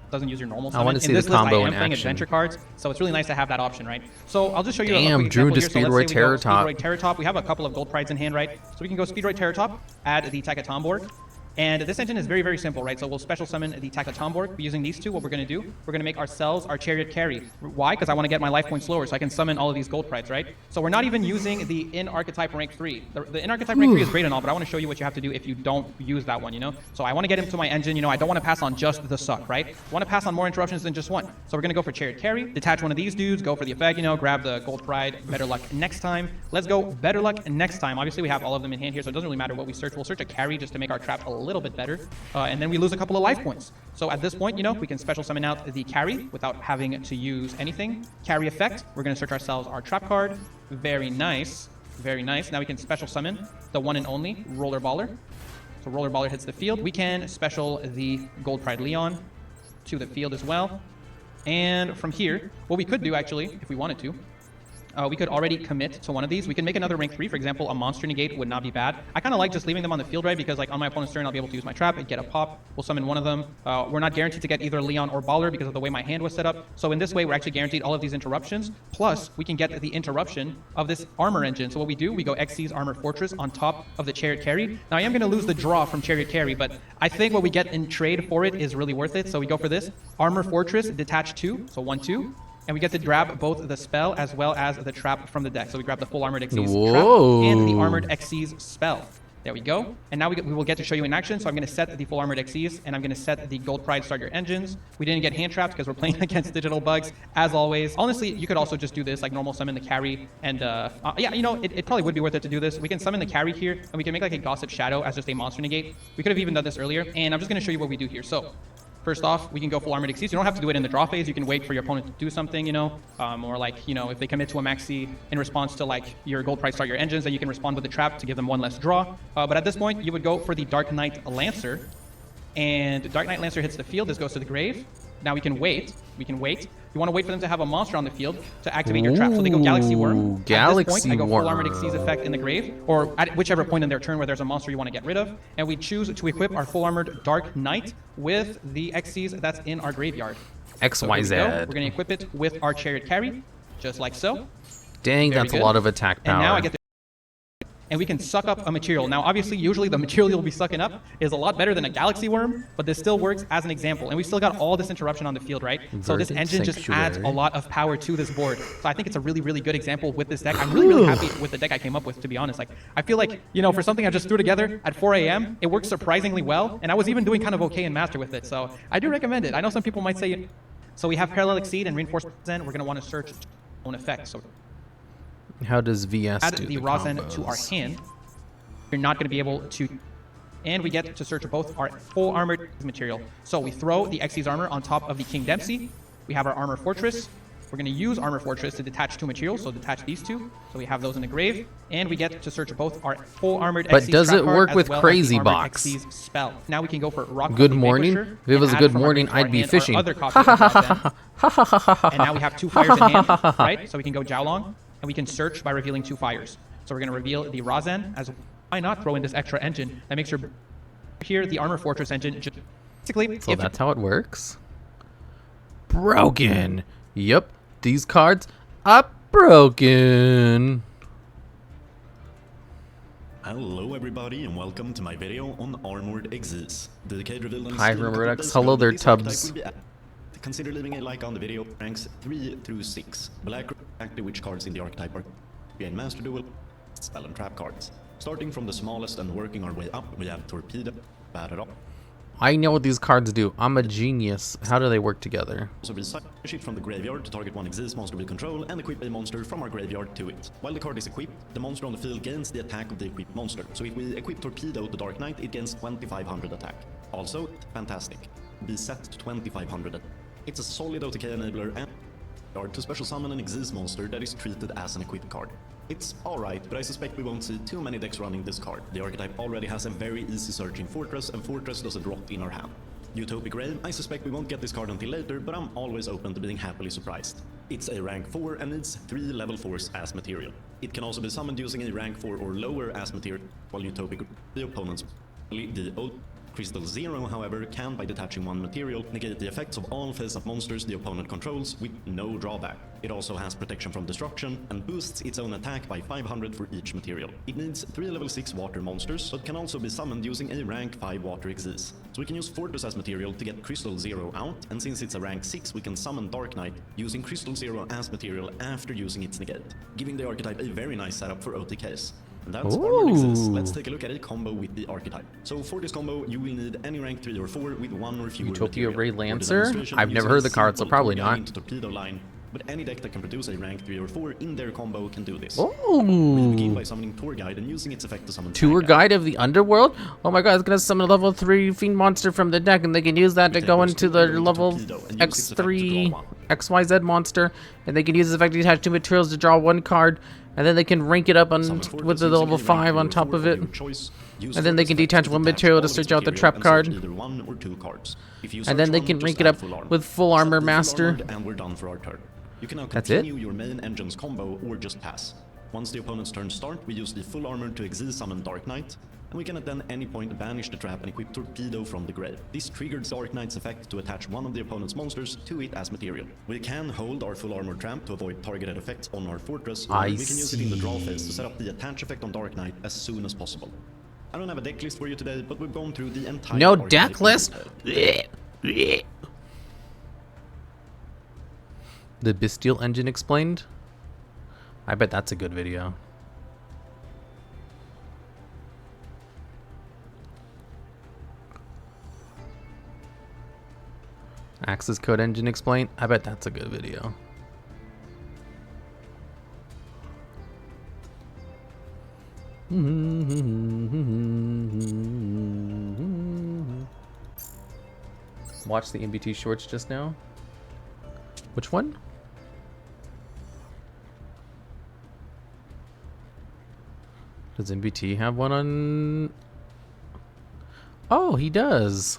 doesn't use your normal summon. I want to see the combo in action. Adventure cards, so it's really nice to have that option, right? So I'll just show you a quick example here. Speedroid Terror Top. Speedroid Terror Top. We have a couple of gold prides in hand, right? So we can go Speedroid Terror Top, add the Takatomborg. And this engine is very, very simple, right? So we'll special summon the Takatomborg. Using these two, what we're going to do, we're going to make ourselves our Chariot Carry. Why? Because I want to get my life points lower so I can summon all of these gold prides, right? So we're not even using the in-archetype rank 3. The in-archetype rank 3 is great and all, but I want to show you what you have to do if you don't use that one, So I want to get into my engine, I don't want to pass on just the suck, right? I want to pass on more interruptions than just one. So we're going to go for Chariot Carry, detach one of these dudes, go for the effect, grab the gold pride, better luck next time. Let's go better luck next time. Obviously, we have all of them in hand here, so it doesn't really matter what we search. We'll search a carry just to make our trap a little bit better. And then we lose a couple of life points. So at this point, we can special summon out the carry without having to use anything. Carry effect, we're going to search ourselves our trap card. Very nice. Very nice. Now we can special summon the one and only Roller Baller. So Roller Baller hits the field. We can special the Gold Pride Leon to the field as well. And from here, what we could do actually, if we wanted to, we could already commit to one of these. We can make another rank 3. For example, a monster negate would not be bad. I kind of like just leaving them on the field, right? Because like on my opponent's turn, I'll be able to use my trap and get a pop. We'll summon one of them. We're not guaranteed to get either Leon or Baller because of the way my hand was set up. So in this way, we're actually guaranteed all of these interruptions. Plus, we can get the interruption of this armor engine. So what we do, we go Xyz Armor Fortress on top of the Chariot Carry. Now I am going to lose the draw from Chariot Carry, but I think what we get in trade for it is really worth it. So we go for this Armor Fortress, detach 2, so 1, 2. And we get to grab both the spell as well as the trap from the deck. So we grab the full Armored Xyz trap and the Armored Xyz spell. There we go. And now we will get to show you in action. So I'm going to set the full Armored Xyz and I'm going to set the Gold Pride Start Your Engines. We didn't get hand trapped because we're playing against digital bugs, as always. Honestly, you could also just do this, like normal summon the carry. And yeah, you know, it probably would be worth it to do this. We can summon the carry here and we can make like a Gossip Shadow as just a monster negate. We could have even done this earlier. And I'm just going to show you what we do here. So first off, we can go full Armored Xyz. You don't have to do it in the draw phase. You can wait for your opponent to do something, you know, or like, you know, if they commit to a maxi in response to like your Gold Price Start Your Engines, then you can respond with the trap to give them one less draw. But at this point, you would go for the Dark Knight Lancer. And Dark Knight Lancer hits the field. This goes to the grave. Now we can wait. You want to wait for them to have a monster on the field to activate your trap. So they go Galaxy Worm. At this point, I go full Armored Xyz effect in the grave, or at whichever point in their turn where there's a monster you want to get rid of. And we choose to equip our full armored Dark Knight with the Xyz that's in our graveyard. XYZ. So we're going to equip it with our Chariot Carry, just like so. Dang, that's a lot of attack power. And now I get and we can suck up a material. Now, obviously, usually the material you'll be sucking up is a lot better than a Galaxy Worm, but this still works as an example. And we still got all this interruption on the field, right? So this engine just adds a lot of power to this board. So I think it's a really, really good example with this deck. I'm really, really happy with the deck I came up with, to be honest. Like, I feel like, you know, for something I just threw together at 4 a.m., it works surprisingly well. And I was even doing kind of okay in Master with it. So I do recommend it. I know some people might say, so we have Parallel Exceed and Reinforced Zen. We're going to want to search own effects. So how does VS add do the Rosin to our hand. You're not going to be able to, and we get to search both our full armored material. So we throw the Xyz armor on top of the King Dempsey. We have our Armor Fortress. We're going to use Armor Fortress to detach 2 materials, so detach these 2. So we have those in the grave, and we get to search both our full armored but Xyz does it work with well Crazy Box? Xyz spell. Now we can go for Rock Good morning. If it was a good morning, I'd be fishing. And now we have 2 fires in hand, right? So we can go Jiaolong, and we can search by revealing 2 fires. So we're going to reveal the Razan as why not throw in this extra engine that makes your here the Armor Fortress engine just basically. So that's how it works. Broken. Yep, these cards are broken. Hello everybody and welcome to my video on Armored Xyz. Hi Rumorx, hello there Tubbs. Consider leaving a like on the video. Ranks 3 through 6. Black exactly which cards in the archetype are in Master Duel, spell and trap cards. Starting from the smallest and working our way up, we have Torpedo, Bad at all. I know what these cards do. I'm a genius. How do they work together? So we recycle a sheet from the graveyard to target one Xyz monster we control and equip a monster from our graveyard to it. While the card is equipped, the monster on the field gains the attack of the equipped monster. So if we equip Torpedo to Dark Knight, it gains 2500 attack. Also, fantastic. Be set to 2500 attack. It's a solid OTK enabler and card to special summon an Xyz monster that is treated as an equipped card. It's alright, but I suspect we won't see too many decks running this card. The archetype already has a very easy searching Fortress, and Fortress doesn't rot in our hand. Utopic Realm, I suspect we won't get this card until later, but I'm always open to being happily surprised. It's a rank 4 and needs 3 level 4s as material. It can also be summoned using a rank 4 or lower as material, while Utopic, the opponent's the old Crystal Zero, however, can, by detaching 1 material, negate the effects of all face-up monsters the opponent controls with no drawback. It also has protection from destruction and boosts its own attack by 500 for each material. It needs 3 level 6 water monsters, but can also be summoned using a rank 5 water Xyz. So we can use Fortress as material to get Crystal Zero out, and since it's a rank 6, we can summon Dark Knight using Crystal Zero as material after using its negate, giving the archetype a very nice setup for OTKs. And that's Armored Xyz. Let's take a look at a combo with the archetype. So for this combo, you will need any rank 3 or 4 with 1 or fewer Utopia material. Ray Lancer? I've never heard the card, so probably not. Torpedo line, but any deck that can produce a rank 3 or 4 in their combo can do this. Oh! We begin by summoning Tour Guide and using its effect to summon Tour Guide of the Underworld? Oh my god, it's gonna summon a level 3 Fiend monster from the deck, and they can use that to go into the level X3 XYZ monster, and they can use this effect to attach 2 materials to draw 1 card, And then they can rank it up on Summon with Fortress the using level a rank 5 3 on or top 4 of it. your choice. Use And then they Fortress can effect detach to one detach material all to of its search out the material trap and card. search either 1 or 2 cards. If you And then search they one, can just rank it add up full armor. with full Set armor the full master. armored and we're done for our turn. You can now That's it? continue your main engine's combo or just pass. Once the opponent's turn start, we use the full armor to exile summon Dark Knight, and we can at then any point banish the trap and equip Torpedo from the grave. This triggers Dark Knight's effect to attach one of the opponent's monsters to it as material. We can hold our full armor trap to avoid targeted effects on our fortress, or we can use it in the draw phase to set up the attach effect on Dark Knight as soon as possible. I don't have a deck list for you today, but we've gone through the entire No archetype deck in list? detail. The Bestial engine explained? I bet that's a good video. Access code engine explained? I bet that's a good video. Watch the MBT shorts just now. Which one? Does MBT have one on? Oh, he does.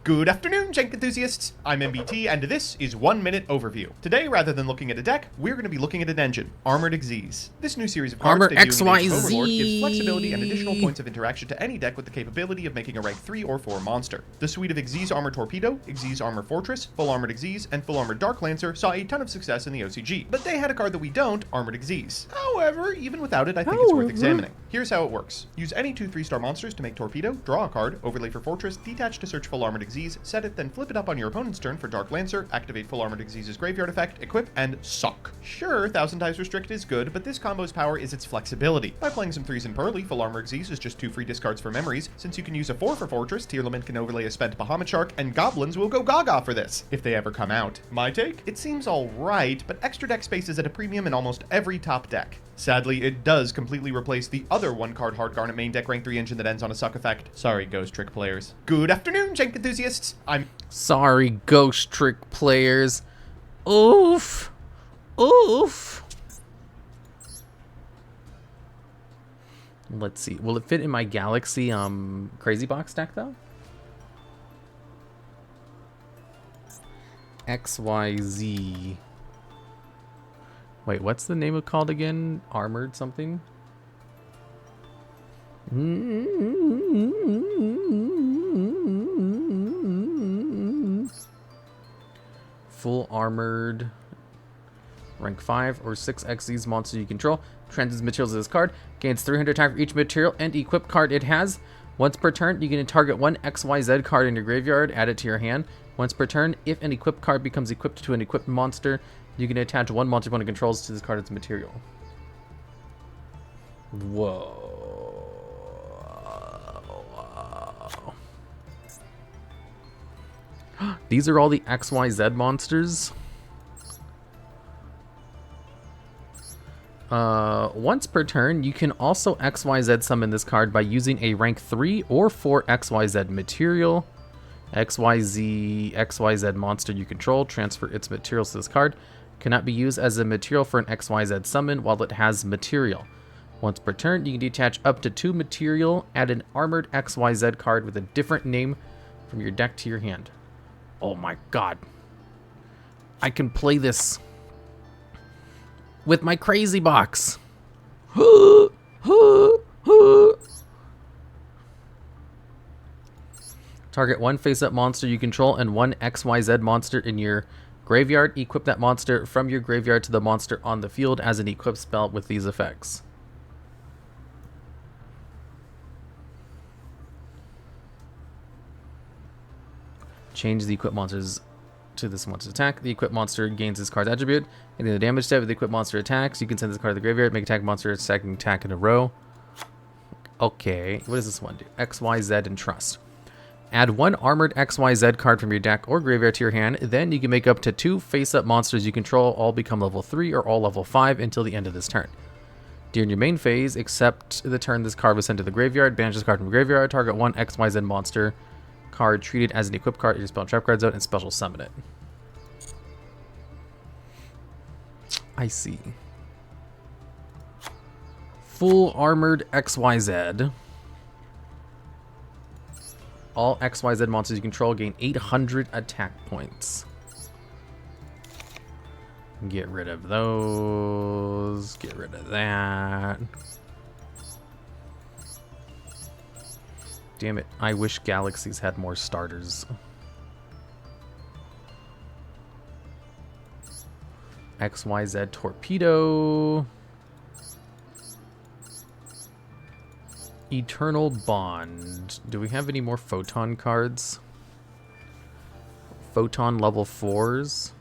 Good afternoon, Jank enthusiasts. I'm MBT, and this is 1 Minute Overview. Today, rather than looking at a deck, we're going to be looking at an engine, Armored Xyz. This new series of cards Armor debuting in Age of XYZ. Overlord gives flexibility and additional points of interaction to any deck with the capability of making a rank 3 or 4 monster. The suite of Xyz Armor Torpedo, Xyz Armor Fortress, Full Armored Xyz, and Full Armored Dark Lancer saw a ton of success in the OCG, but they had a card that we don't, Armored Xyz. However, even without it, I think it's worth examining. Here's how it works. Use any 2 3-star monsters to make Torpedo, draw a card, overlay for Fortress, detach to search Full Armored Xyz, set it, then flip it up on your opponent's turn for Dark Lancer, activate Full Armored Xyz's graveyard effect, equip, and suck. Sure, 1000 times restrict is good, but this combo's power is its flexibility. By playing some 3s in Pearly, Full Armored Xyz is just 2 free discards for memories. Since you can use a 4 for Fortress, Tearlament can overlay a spent Bahamut Shark, and Goblins will go gaga for this, if they ever come out. My take? It seems alright, but extra deck space is at a premium in almost every top deck. Sadly, it does completely replace the other 1-card Hard Garnet main deck rank 3 engine that ends on a suck effect. Sorry, Ghost Trick players. Good afternoon, Jank enthusiasts. Sorry, Ghost Trick players. Oof. Oof. Let's see. Will it fit in my Galaxy Crazy Box deck though? XYZ. Wait, what's the name of called again? Armored something? Full armored. Rank 5 or 6 XZ's monster you control. Transits materials of this card. Gains 300 attack for each material and equip card it has. Once per turn, you can target one XYZ card in your graveyard, add it to your hand. Once per turn, if an equipped card becomes equipped to an equipped monster, you can attach one monster opponent controls to this card as material. Whoa. These are all the XYZ monsters. Once per turn, you can also XYZ summon this card by using a rank 3 or 4 XYZ material. XYZ monster you control, transfer its materials to this card. Cannot be used as a material for an XYZ summon while it has material. Once per turn, you can detach up to 2 material, add an armored XYZ card with a different name from your deck to your hand. Oh my god. I can play this with my crazy box. Target one face-up monster you control and one XYZ monster in your graveyard. Equip that monster from your graveyard to the monster on the field as an equipped spell with these effects. Change the equipped monsters to this monster's attack. The equipped monster gains this card's attribute. And in the damage step, if the equipped monster attacks, you can send this card to the graveyard, make attack monster second attack in a row. Okay, what does this one do? XYZ and Trust. Add one armored XYZ card from your deck or graveyard to your hand. Then you can make up to 2 face-up monsters you control, all become level 3 or all level 5 until the end of this turn. During your main phase, except the turn this card was sent to the graveyard, banish this card from the graveyard, target one XYZ monster card treated as an equipped card in your spell and trap card zone, and special summon it. I see. Full armored XYZ. All XYZ monsters you control gain 800 attack points. Get rid of those. Get rid of that. Damn it. I wish Galaxies had more starters. XYZ Torpedo. Eternal Bond. Do we have any more Photon cards? Photon level 4s.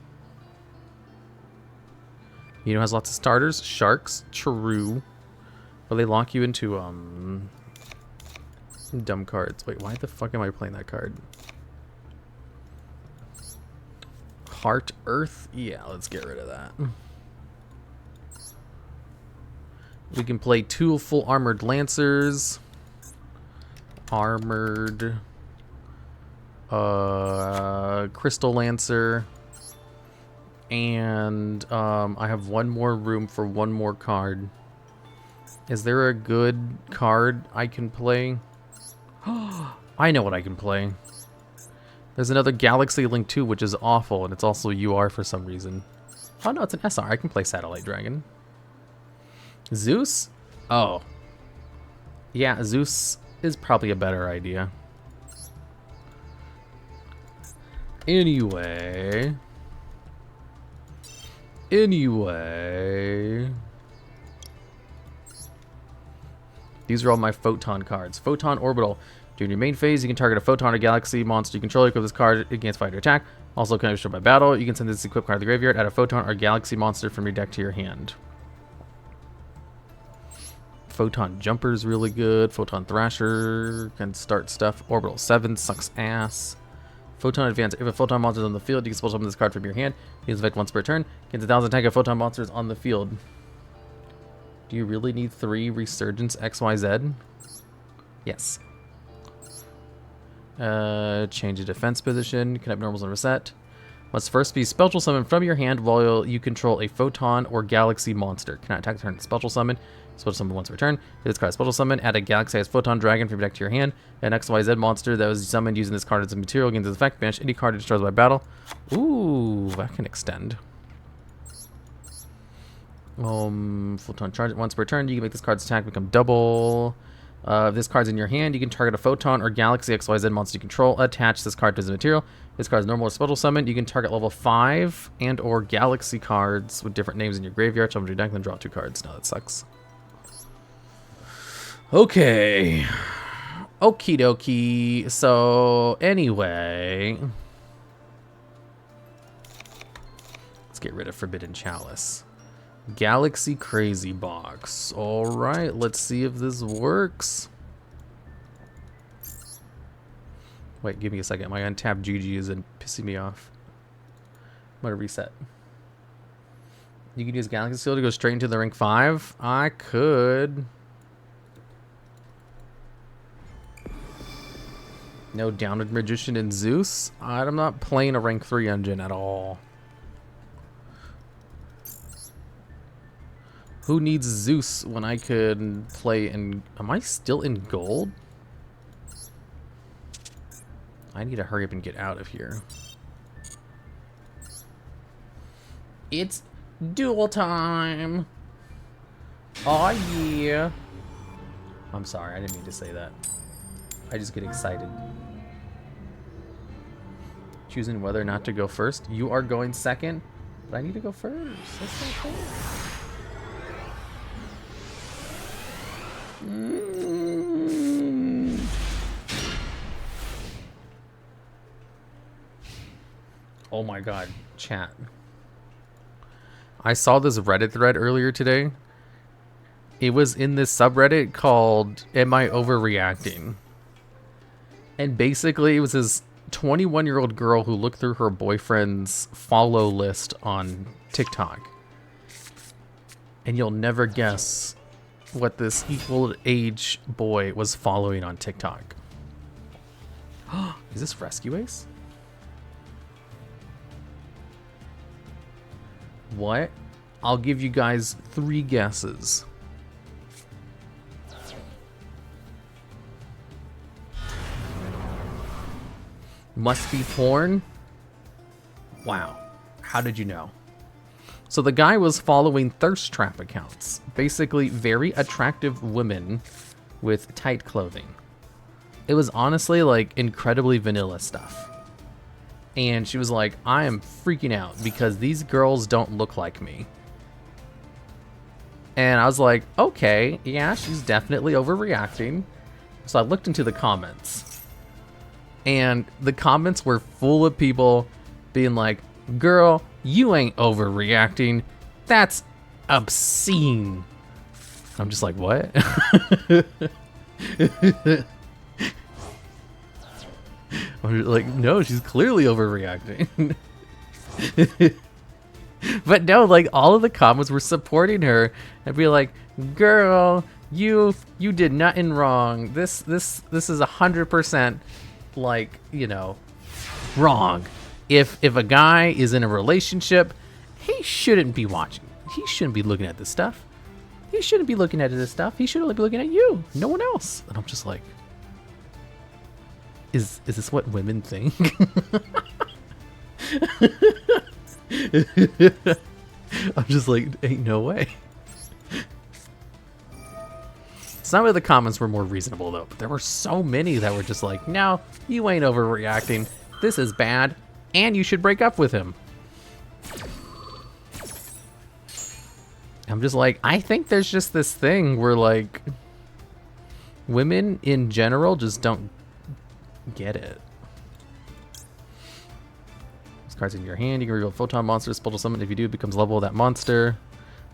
You know, has lots of starters. Sharks. True. But they lock you into, dumb cards. Wait, why the fuck am I playing that card? Heart Earth? Yeah, let's get rid of that. We can play 2 full armored lancers. Armored. Crystal Lancer. And I have one more room for one more card. Is there a good card I can play? I know what I can play. There's another Galaxy Link 2, which is awful, and it's also UR for some reason. Oh no, it's an SR. I can play Satellite Dragon. Zeus? Oh. Yeah, Zeus is probably a better idea. Anyway. These are all my Photon cards. Photon Orbital. During your main phase, you can target a Photon or Galaxy monster you control. Equip this card against fighter attack. Also, can be destroyed by battle. You can send this equipped card to the graveyard. Add a Photon or Galaxy monster from your deck to your hand. Photon Jumper's really good. Photon Thrasher can start stuff. Orbital 7 sucks ass. Photon Advance. If a Photon monster is on the field, you can special summon this card from your hand. You can effect once per turn. Gains 1,000 attack of Photon monsters on the field. Do you really need 3 Resurgence XYZ? Yes. Change the defense position. Connect normals and reset. Must first be special summon from your hand while you control a Photon or Galaxy monster. Cannot attack the turn. Special summon. Special summon once per turn. This card special summon. Add a Galaxy-sized Photon Dragon from your deck to your hand. An XYZ monster that was summoned using this card as a material gains its effect. Banish any card it destroys by battle. Ooh, that can extend. Photon charge it once per turn. You can make this card's attack become double. If this card's in your hand, you can target a Photon or Galaxy XYZ monster you control. Attach this card to the material. This card's normal or special summon. You can target level 5 and or Galaxy cards with different names in your graveyard. Summon to your deck, then draw 2 cards. No, that sucks. Okay. Okie dokie. So, anyway. Let's get rid of Forbidden Chalice. Galaxy Crazy Box. Alright, let's see if this works. Wait, give me a second. My untapped GG is pissing me off. I'm gonna reset. You can use Galaxy Seal to go straight into the rank 5? I could. No Downward Magician and Zeus? I'm not playing a rank 3 engine at all. Who needs Zeus when I could play in... Am I still in gold? I need to hurry up and get out of here. It's duel time! Aw, yeah. I'm sorry, I didn't mean to say that. I just get excited. Choosing whether or not to go first. You are going second, but I need to go first. That's not fair. Oh my god, chat. I saw this Reddit thread earlier today. It was in this subreddit called Am I Overreacting? And basically it was this 21-year-old girl who looked through her boyfriend's follow list on TikTok. And you'll never guess what this equal age boy was following on TikTok. Is this Rescue Ace? What? I'll give you guys 3 guesses. Must be porn? Wow. How did you know? So the guy was following thirst trap accounts. Basically, very attractive women with tight clothing. It was honestly like incredibly vanilla stuff. And she was like, I am freaking out because these girls don't look like me. And I was like, okay, yeah, she's definitely overreacting. So I looked into the comments. And the comments were full of people being like, girl, you ain't overreacting. That's obscene. I'm just like, what? I'm like, no, she's clearly overreacting. But no, like all of the comments were supporting her and be like, girl, you did nothing wrong. This is 100% like, you know, wrong. If a guy is in a relationship, he shouldn't be watching. He shouldn't be looking at this stuff. He shouldn't be looking at this stuff. He should only be looking at you, no one else. And I'm just like, is this what women think? I'm just like, ain't no way. Some of the comments were more reasonable though, but there were so many that were just like, no, you ain't overreacting. This is bad, and you should break up with him. I'm just like, I think there's just this thing where like women in general just don't get it. This card's in your hand. You can reveal photon monster, special summon. If you do, it becomes level of that monster.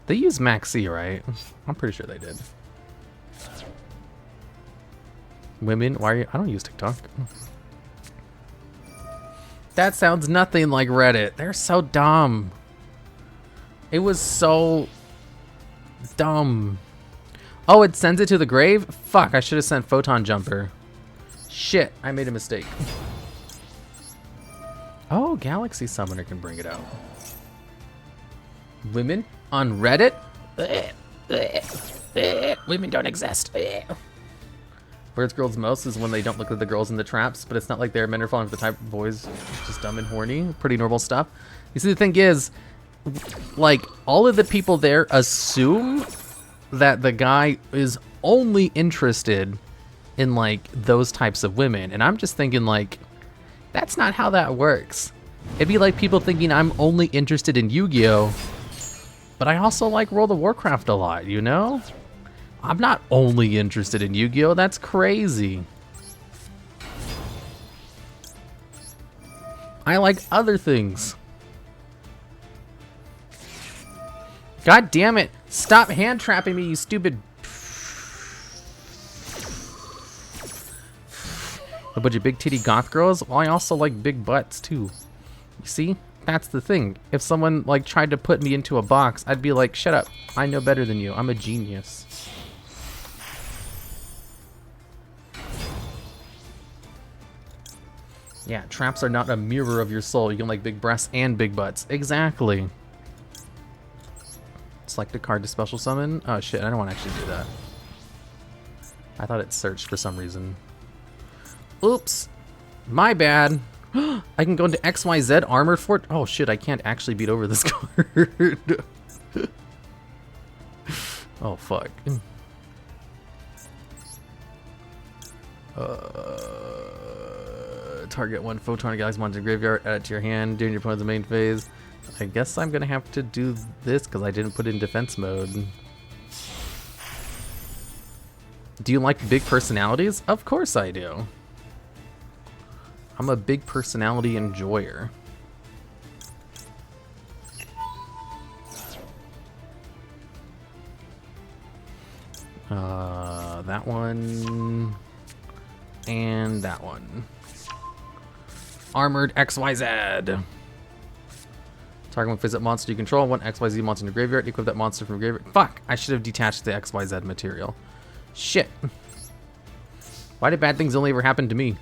They use Maxi, right? I'm pretty sure they did. Women, why are you? I don't use TikTok. That sounds nothing like Reddit. They're so dumb. It was so dumb. Oh, it sends it to the grave? Fuck, I should have sent Photon Jumper. Shit, I made a mistake. Oh, Galaxy Summoner can bring it out. Women on Reddit? Women don't exist. Where it's girls most is when they don't look at the girls in the traps, but it's not like men are falling for the type of boys just dumb and horny. Pretty normal stuff. You see, the thing is, like, all of the people there assume that the guy is only interested in, like, those types of women. And I'm just thinking, like, that's not how that works. It'd be like people thinking I'm only interested in Yu-Gi-Oh! But I also like World of Warcraft a lot, you know? I'm not only interested in Yu-Gi-Oh! That's crazy. I like other things. God damn it. Stop hand trapping me, you stupid. A bunch of big titty goth girls. Well, I also like big butts too. You see? That's the thing. If someone like tried to put me into a box, I'd be like, shut up. I know better than you. I'm a genius. Yeah, traps are not a mirror of your soul. You can like big breasts and big butts. Exactly. Select a card to special summon. Oh shit, I don't want to actually do that. I thought it searched for some reason. Oops. My bad. I can go into XYZ Armored Fort. Oh shit, I can't actually beat over this card. Oh fuck. Target one photon galaxy monster graveyard, add it to your hand during your opponent's main phase. I guess I'm gonna have to do this because I didn't put it in defense mode. Do you like big personalities? Of course I do. I'm a big personality enjoyer. That one and that one. Armored XYZ. Target one visit monster you control, one XYZ monster in the graveyard, equip that monster from graveyard. Fuck! I should have detached the XYZ material. Shit. Why did bad things only ever happen to me?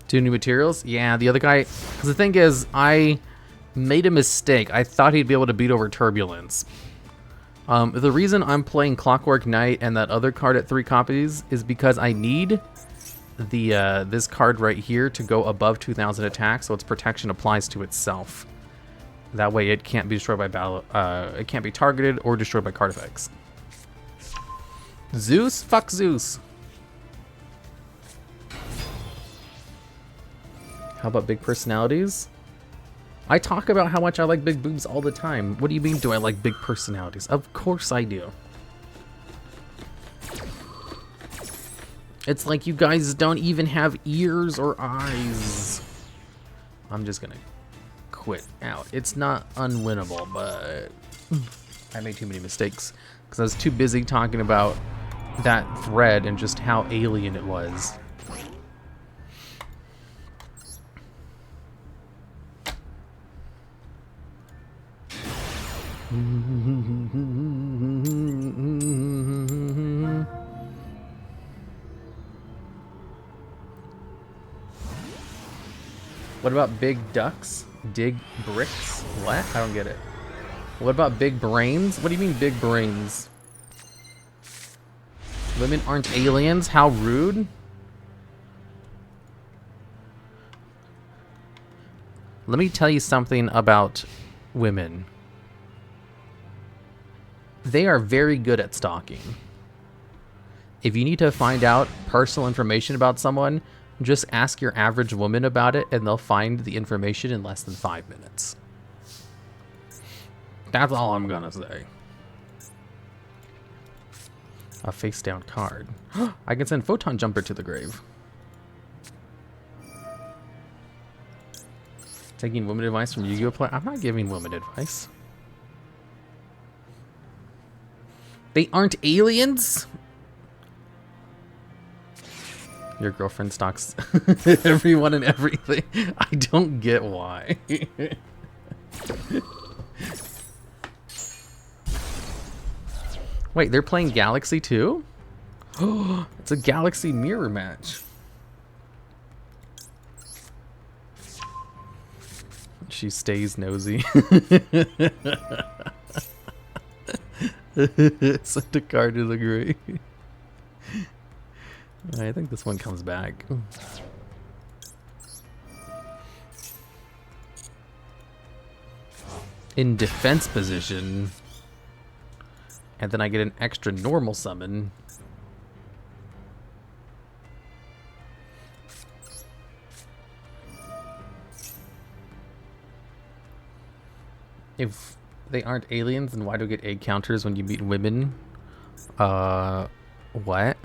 2 new materials? Yeah, the other guy... Because the thing is, I made a mistake. I thought he'd be able to beat over Turbulence. The reason I'm playing Clockwork Knight and that other card at 3 copies is because I need the this card right here to go above 2,000 attack, so its protection applies to itself. That way it can't be destroyed by battle. It can't be targeted or destroyed by card effects. Zeus? Fuck Zeus. How about big personalities? I talk about how much I like big boobs all the time. What do you mean, do I like big personalities? Of course I do. It's like you guys don't even have ears or eyes. I'm just gonna quit out. It's not unwinnable, but I made too many mistakes because I was too busy talking about that thread and just how alien it was. What about big ducks? Dig bricks? What? I don't get it. What about big brains? What do you mean big brains? Women aren't aliens? How rude. Let me tell you something about women. They are very good at stalking. If you need to find out personal information about someone, just ask your average woman about it and they'll find the information in less than 5 minutes. That's all I'm gonna say. A face down card. I can send Photon Jumper to the grave. Taking woman advice from Yu-Gi-Oh play. I'm not giving woman advice. They aren't aliens? Your girlfriend stalks everyone and everything. I don't get why. Wait, they're playing Galaxy too? Oh, it's a Galaxy mirror match. She stays nosy. Sent a card to the grave. I think this one comes back. In defense position. And then I get an extra normal summon. If they aren't aliens, then why do I get egg counters when you meet women? What?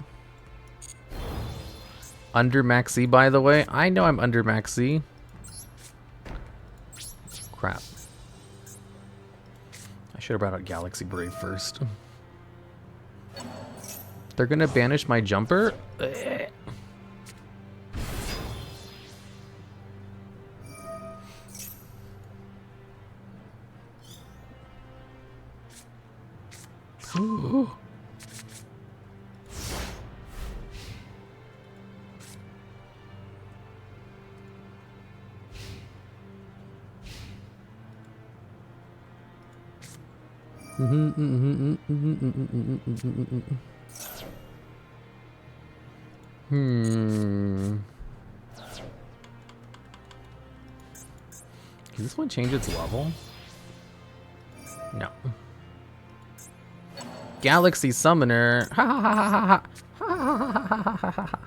Under maxi, by the way. I know I'm under maxi. Crap. I should have brought out Galaxy Brave first. They're gonna banish my jumper? Ooh. Can this one change its level? No. Galaxy Summoner. Ha ha ha ha ha. Ha ha ha ha ha ha.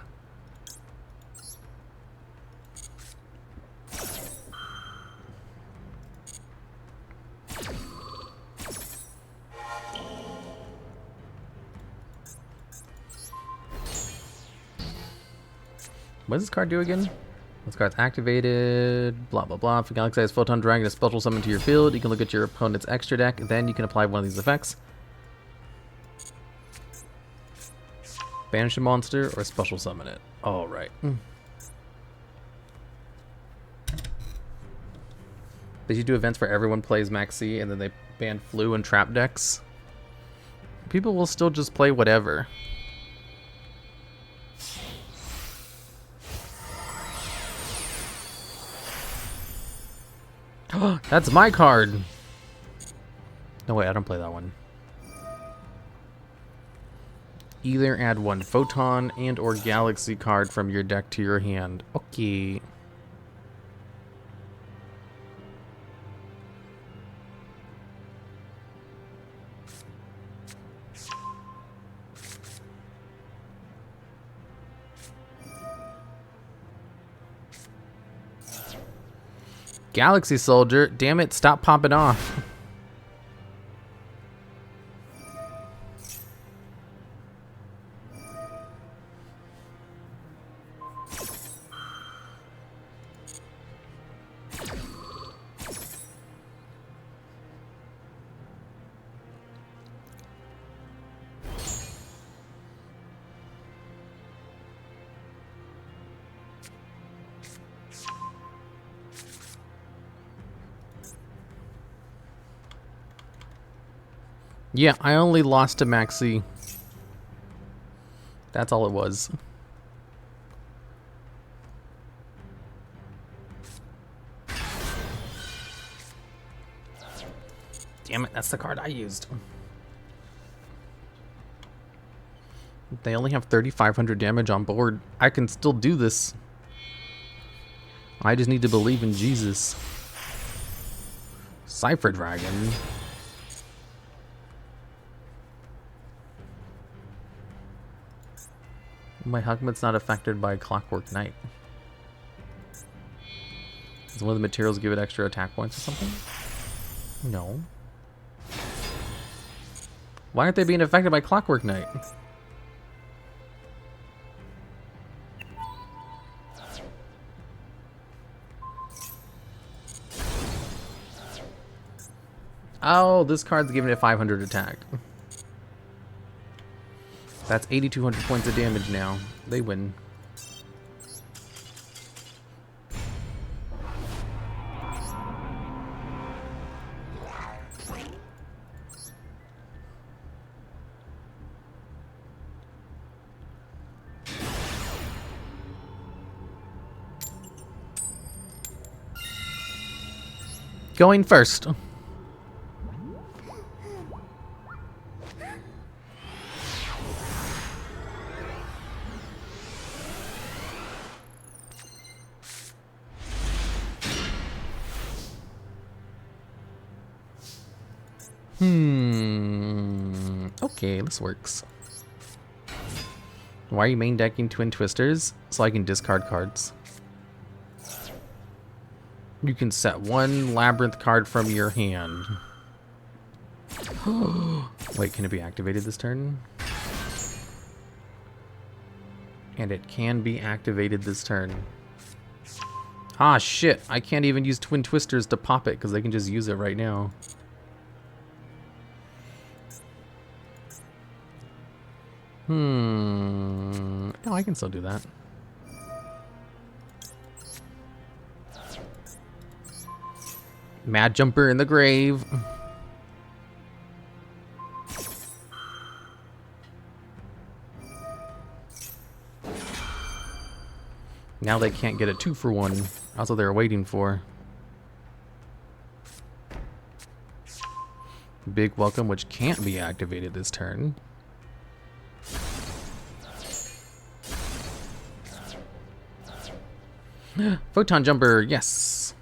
What does this card do again? This card's activated, blah blah blah. If a Galaxy has Photon Dragon, a special summon to your field, you can look at your opponent's extra deck, then you can apply one of these effects. Banish a monster or special summon it. Alright. They should do events where everyone plays Maxi and then they ban Flu and Trap decks. People will still just play whatever. That's my card. No, wait, I don't play that one. Either add one Photon and or Galaxy card from your deck to your hand. Okay. Galaxy Soldier, damn it, stop popping off. Yeah, I only lost to Maxi. That's all it was. Damn it, that's the card I used. They only have 3,500 damage on board. I can still do this. I just need to believe in Jesus. Cypher Dragon. My Hugman's not affected by Clockwork Knight. Does one of the materials give it extra attack points or something? No. Why aren't they being affected by Clockwork Knight? Oh, this card's giving it 500 attack. That's 8,200 points of damage now. They win. Going first. Okay, this works. Why are you main decking Twin Twisters? So I can discard cards. You can set one Labyrinth card from your hand. Wait, can it be activated this turn? And it can be activated this turn. Ah, shit. I can't even use Twin Twisters to pop it because they can just use it right now. No, I can still do that. Mad Jumper in the grave. Now they can't get a 2-for-1. That's what they're waiting for. Big Welcome, which can't be activated this turn. Photon Jumper, yes.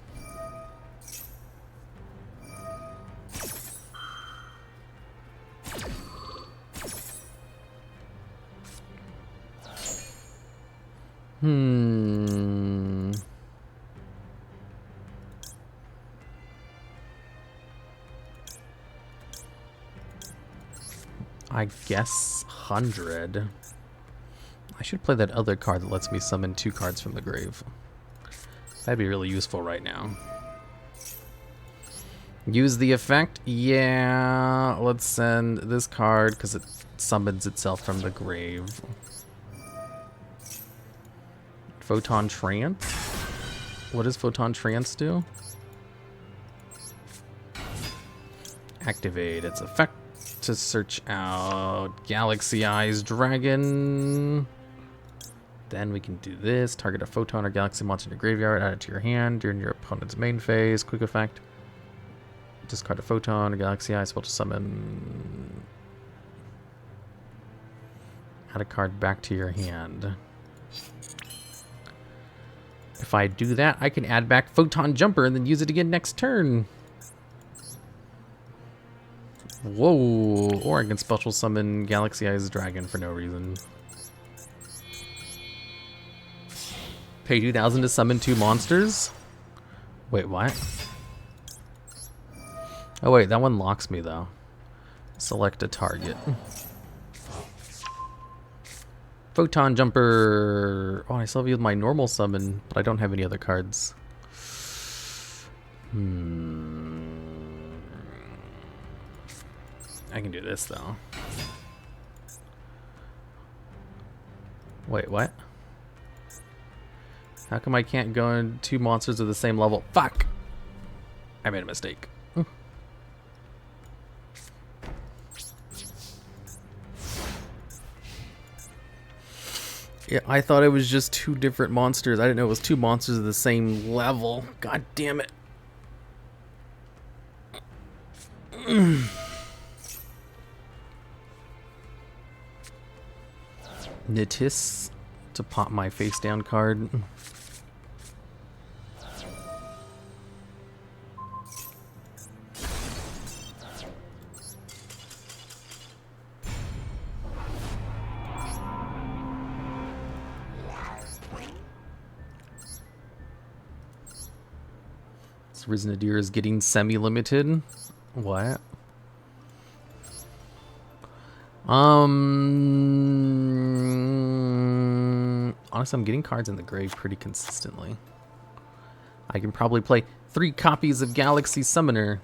I guess 100. I should play that other card that lets me summon 2 cards from the grave. That'd be really useful right now. Use the effect? Yeah, let's send this card because it summons itself from the grave. Photon Trance? What does Photon Trance do? Activate its effect to search out Galaxy Eyes Dragon. Then we can do this. Target a photon or galaxy monster in your graveyard. Add it to your hand during your opponent's main phase. Quick effect. Discard a photon or galaxy eye. Special summon. Add a card back to your hand. If I do that, I can add back Photon Jumper and then use it again next turn. Whoa. Or I can special summon Galaxy Eyes Dragon for no reason. Pay 2,000 to summon 2 monsters? Wait, what? Oh wait, that one locks me though. Select a target. Photon Jumper. Oh, I still have used my normal summon, but I don't have any other cards. I can do this though. Wait, what? How come I can't go in 2 monsters of the same level? Fuck! I made a mistake. Yeah, I thought it was just 2 different monsters. I didn't know it was 2 monsters of the same level. God damn it. Nitis to pop my face down card. Risen Nadir is getting semi-limited. What? Honestly, I'm getting cards in the grave pretty consistently. I can probably play 3 copies of Galaxy Summoner.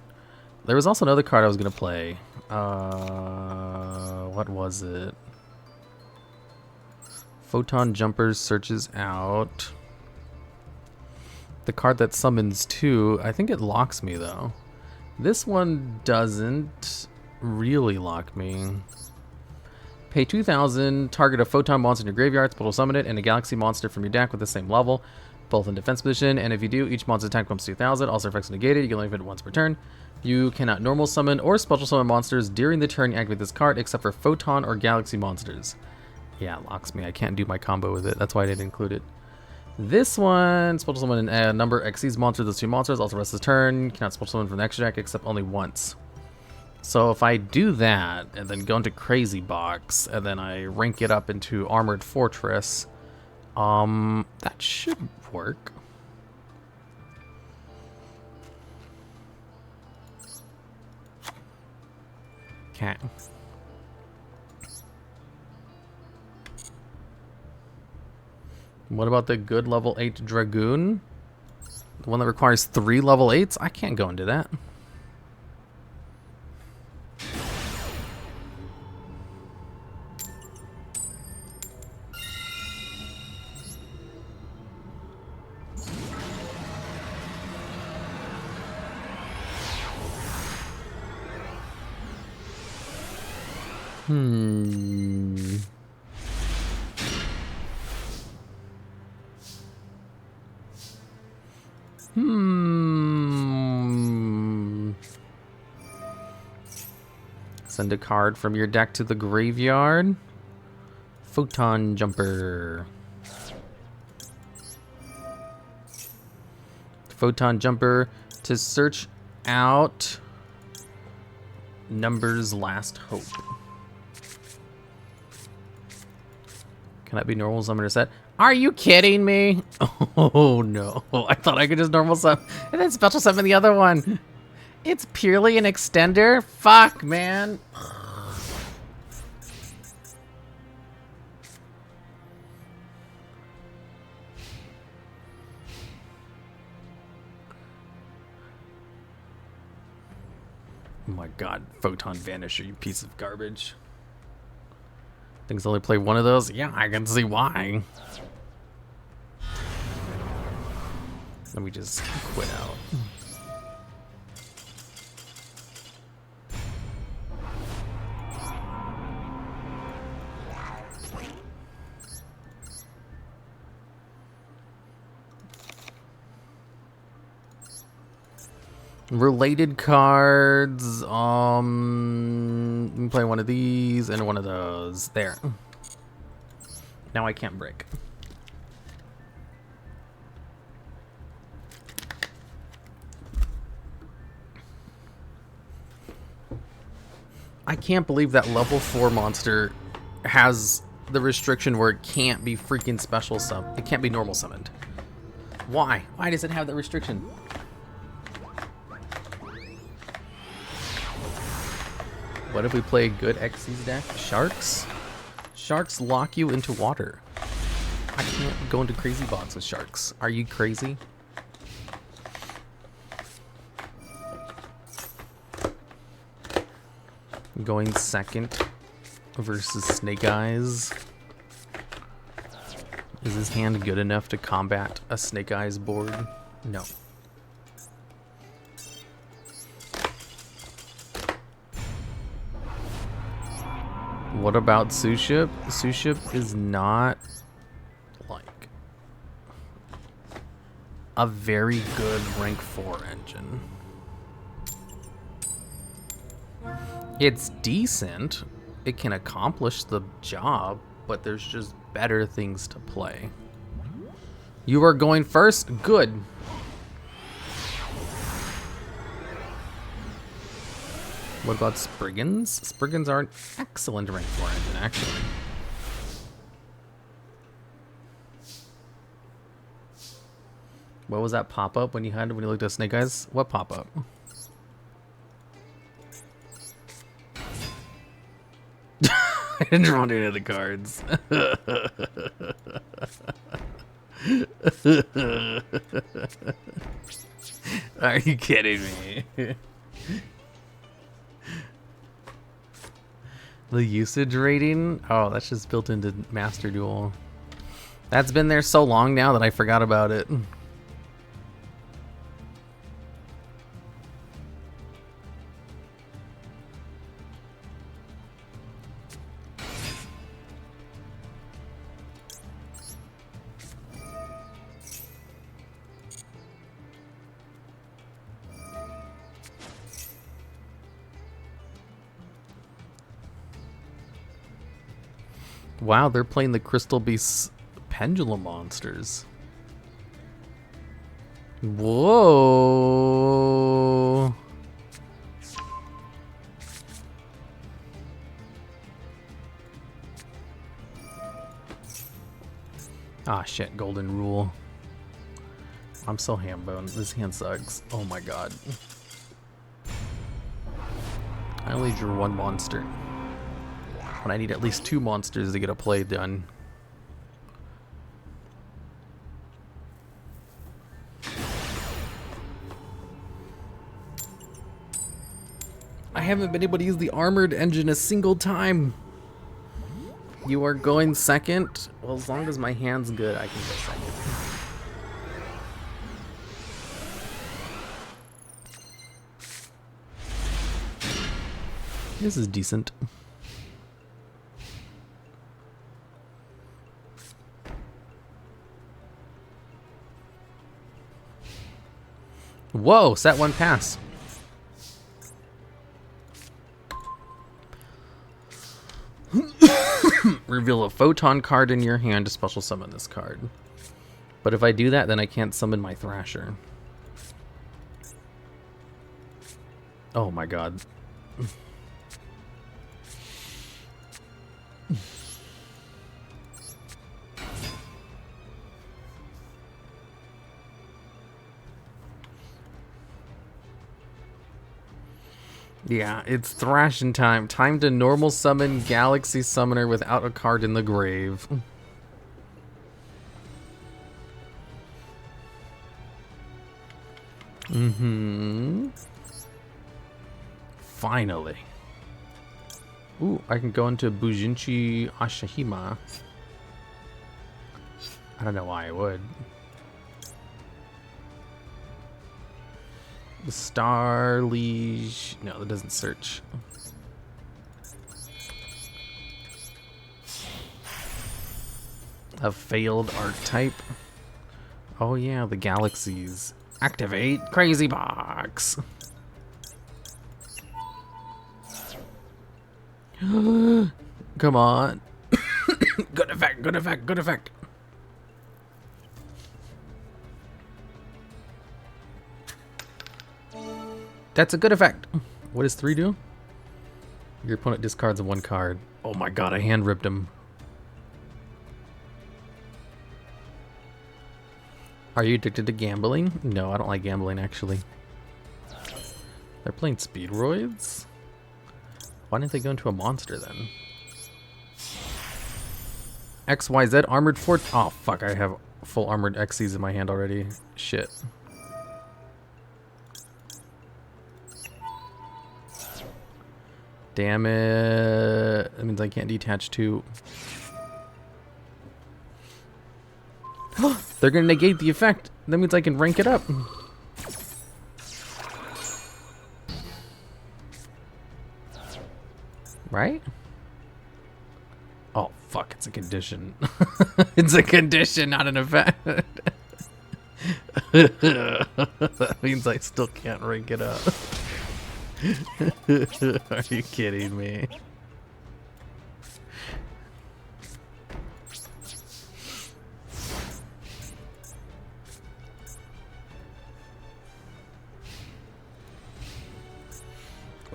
There was also another card I was gonna play. What was it? Photon Jumper searches out. The card that summons 2, I think it locks me though. This one doesn't really lock me. Pay 2,000, target a photon monster in your graveyard, special summon it, and a galaxy monster from your deck with the same level, both in defense position, and if you do, each monster attack becomes 2,000, also effects negated, you can only hit it once per turn. You cannot normal summon or special summon monsters during the turn you activate this card, except for photon or galaxy monsters. Yeah, it locks me, I can't do my combo with it, that's why I didn't include it. This one, special summon a number exceeds monster of those 2 monsters, also rest of the turn. Cannot special summon from the extra deck except only once. So if I do that, and then go into Crazy Box, and then I rank it up into Armored Fortress, that should work. Okay. What about the good level 8 Dragoon? The one that requires 3 level 8s? I can't go into that. Send a card from your deck to the graveyard. Photon Jumper. Photon Jumper to search out Number's Last Hope. Can that be normal summoner set? Are you kidding me? Oh no. I thought I could just normal summon and then special summon the other one. It's purely an extender? Fuck, man. Oh my god, Photon Vanisher, you piece of garbage. Things only play one of those? Yeah, I can see why. Let me just quit out. Related cards. Let me play one of these and one of those. There. Now I can't break. I can't believe that level 4 monster has the restriction where it can't be freaking special it can't be normal summoned. Why? Why does it have that restriction? What if we play a good Xyz deck? Sharks? Sharks lock you into water. I can't go into crazy bots with sharks. Are you crazy? Going second versus Snake Eyes. Is his hand good enough to combat a Snake Eyes board? No. What about Suship? Suship is not like a very good rank 4 engine. It's decent. It can accomplish the job, but there's just better things to play. You are going first? Good. What about Spriggans? Spriggans are an excellent rank 4 engine, actually. What was that pop-up when you looked at Snake Eyes? What pop-up? I didn't draw any of the cards. Are you kidding me? The usage rating? Oh, that's just built into Master Duel. That's been there so long now that I forgot about it. Wow, they're playing the Crystal Beast Pendulum monsters. Whoa. Ah, shit, Golden Rule. I'm so ham-boned. This hand sucks. Oh my god. I only drew one monster. When I need at least 2 monsters to get a play done. I haven't been able to use the armored engine a single time. You are going second? Well, as long as my hand's good, I can go second. This is decent. Whoa, set 1 pass. Reveal a photon card in your hand to special summon this card. But if I do that, then I can't summon my Thrasher. Oh my god. Yeah, it's thrashing time. Time to normal summon Galaxy Summoner without a card in the grave. Finally. Ooh, I can go into Bujinchi Ashihima. I don't know why I would. The Star Liege. No, that doesn't search. A failed archetype. Oh yeah, the galaxies. Activate Crazy Box. Come on. Good effect, good effect, good effect. That's a good effect. What does 3 do? Your opponent discards 1 card. Oh my god, I hand ripped him. Are you addicted to gambling? No, I don't like gambling actually. They're playing Speedroids? Why didn't they go into a monster then? XYZ armored fort. Oh fuck, I have full armored XYZ in my hand already. Shit. Damn it. That means I can't detach 2. They're gonna negate the effect. That means I can rank it up. Right? Oh, fuck, it's a condition. It's a condition, not an effect. That means I still can't rank it up. Are you kidding me?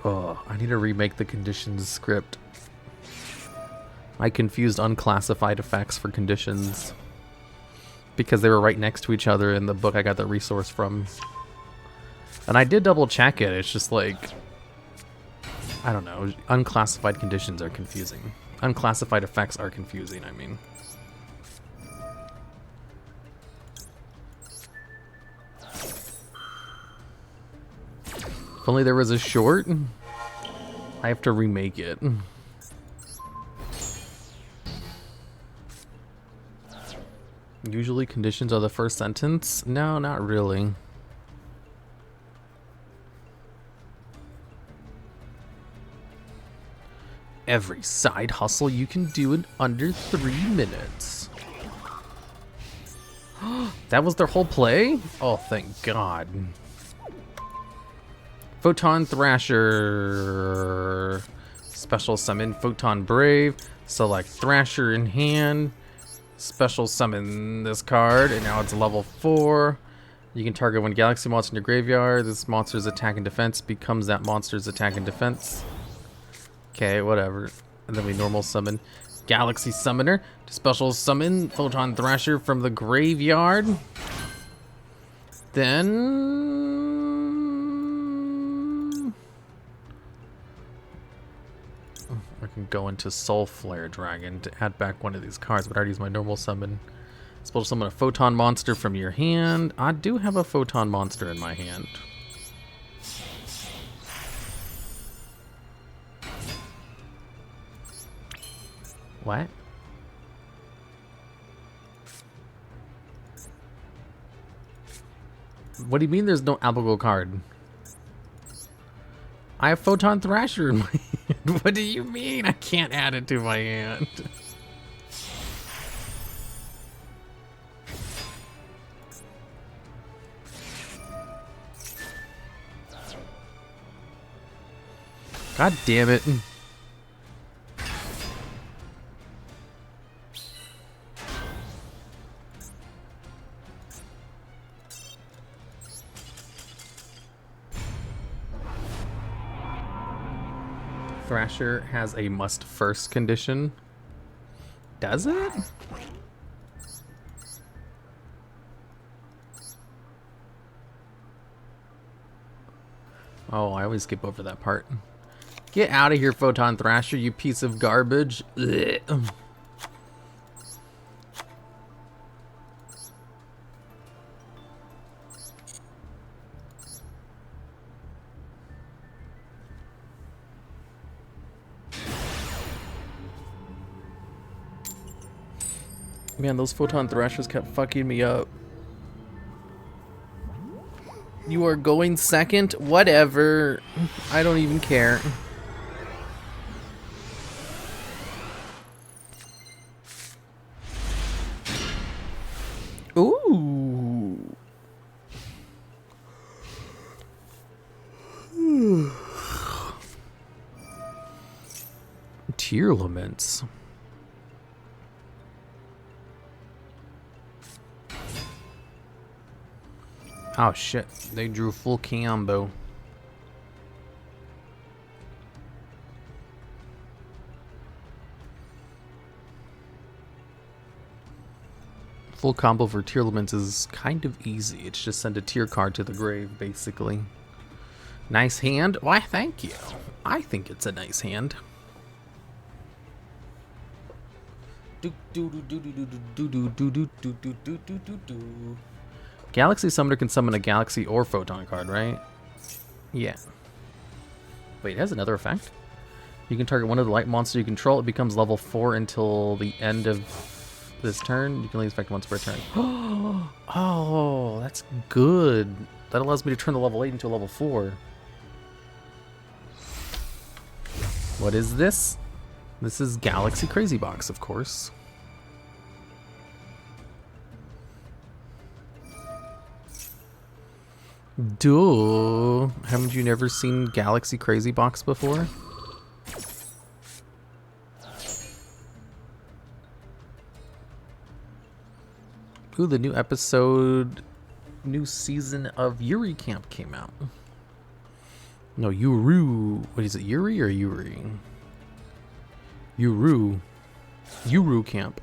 Oh, I need to remake the conditions script. I confused unclassified effects for conditions because they were right next to each other in the book I got the resource from. And I did double check it. It's just like, I don't know. Unclassified conditions are confusing. Unclassified effects are confusing, I mean. If only there was a short. I have to remake it. Usually conditions are the first sentence. No, not really. Every side hustle you can do in under 3 minutes. That was their whole play? Oh, thank God. Photon Thrasher. Special summon Photon Brave. Select Thrasher in hand. Special summon this card, and now it's level 4. You can target 1 galaxy monster in your graveyard. This monster's attack and defense becomes that monster's attack and defense. Okay, whatever. And then we normal summon Galaxy Summoner to special summon Photon Thrasher from the graveyard. Then I can go into Soul Flare Dragon to add back one of these cards, but I already used my normal summon. Special summon a Photon Monster from your hand. I do have a Photon Monster in my hand. What? What do you mean there's no Albago card? I have Photon Thrasher in my hand. What do you mean I can't add it to my hand? God damn it. Thrasher has a must first condition. Does it? Oh, I always skip over that part. Get out of here, Photon Thrasher, you piece of garbage. Ugh. Man, those Photon Thrashers kept fucking me up. You are going second? Whatever. I don't even care. Ooh. tier limits. Oh shit, they drew full combo. Full combo for tier limits is kind of easy. It's just send a tier card to the grave, basically. Nice hand. Why, thank you. I think it's a nice hand. Galaxy Summoner can summon a Galaxy or Photon card, right? Yeah. Wait, it has another effect? You can target one of the light monsters you control. It becomes level 4 until the end of this turn. You can only affect once per turn. Oh, that's good. That allows me to turn the level 8 into a level 4. What is this? This is Galaxy Crazy Box, of course. Duh. Haven't you never seen Galaxy Crazy Box before? Ooh, the new episode, new season of Yuri Camp came out. No, Yuru. What is it, Yuri or Yuri? Yuru. Yuru Camp.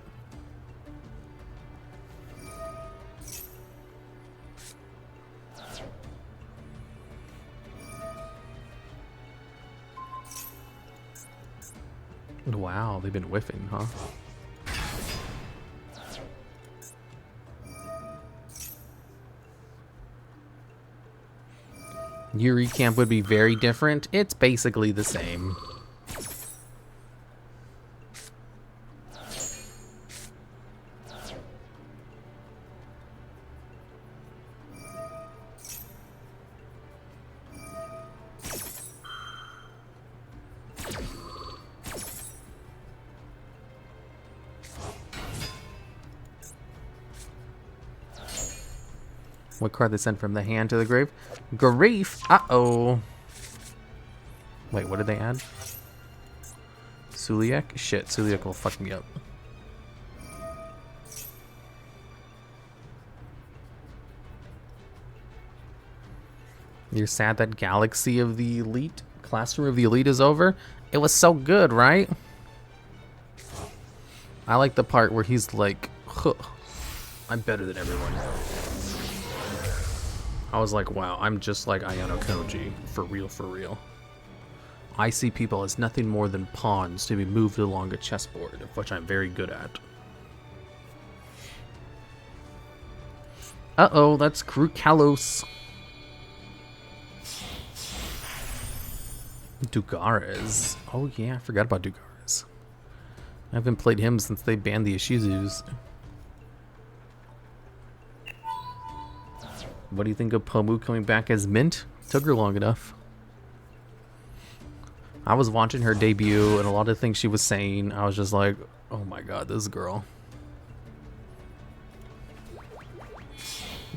Wow, they've been whiffing, huh? Yuri Camp would be very different. It's basically the same. What card they sent from the hand to the grave? Grief! Uh-oh. Wait, what did they add? Suliak? Shit, Suliak will fuck me up. You're sad that Galaxy of the Elite, Classroom of the Elite is over? It was so good, right? I like the part where he's like, huh, I'm better than everyone. I was like, wow, I'm just like Ayano Koji. For real, for real. I see people as nothing more than pawns to be moved along a chessboard, which I'm very good at. Uh-oh, that's Krukalos. Dugares. Oh yeah, I forgot about Dugares. I haven't played him since they banned the Ishizus. What do you think of Pomu coming back as Mint? Took her long enough. I was watching her debut and a lot of things she was saying, I was just like, oh my god, this girl.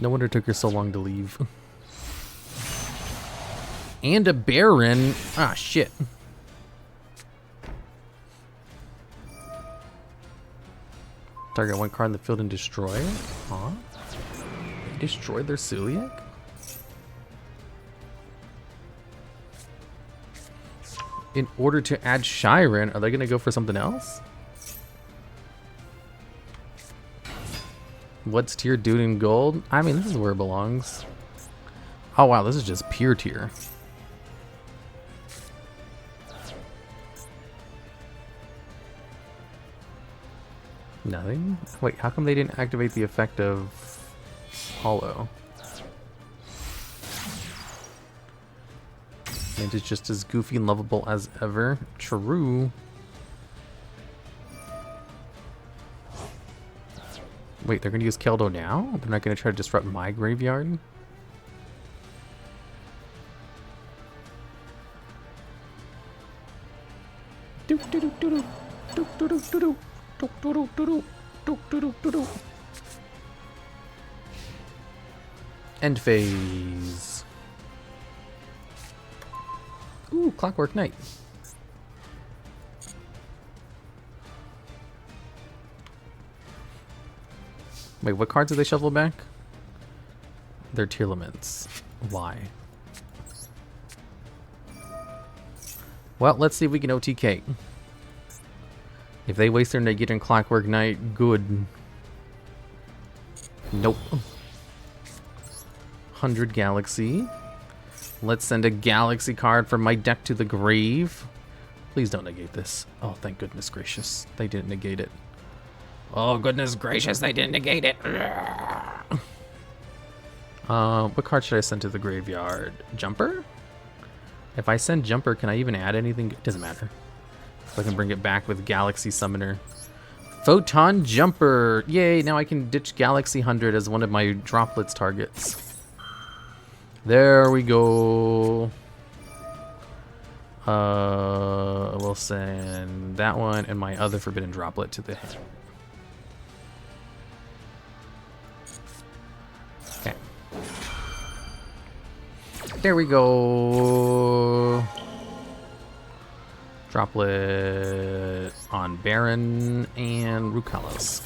No wonder it took her so long to leave. And a Baron. Ah, shit. Target one card in the field and destroy it? Huh? Destroy their Suliak? In order to add Shiren, are they gonna go for something else? What's tier dude in gold? I mean, this is where it belongs. Oh wow, this is just pure tier. Nothing? Wait, how come they didn't activate the effect of Hollow? And it's just as goofy and lovable as ever. True. Wait, they're gonna use Keldo now? They're not gonna try to disrupt my graveyard? End phase. Ooh, Clockwork Knight. Wait, what cards did they shuffle back? They're tier limits. Why? Well, let's see if we can OTK. If they waste their Negate and Clockwork Knight, good. Nope. 100 Galaxy. Let's send a Galaxy card from my deck to the grave. Please don't negate this. Oh, thank goodness gracious. They didn't negate it. Oh, goodness gracious, they didn't negate it. What card should I send to the graveyard? Jumper? If I send Jumper, can I even add anything? It doesn't matter. So I can bring it back with Galaxy Summoner. Photon Jumper. Yay, now I can ditch Galaxy 100 as one of my droplets targets. There we go. We'll send that one and my other forbidden droplet to the hand. Okay. There we go. Droplet on Baron and Rukalos.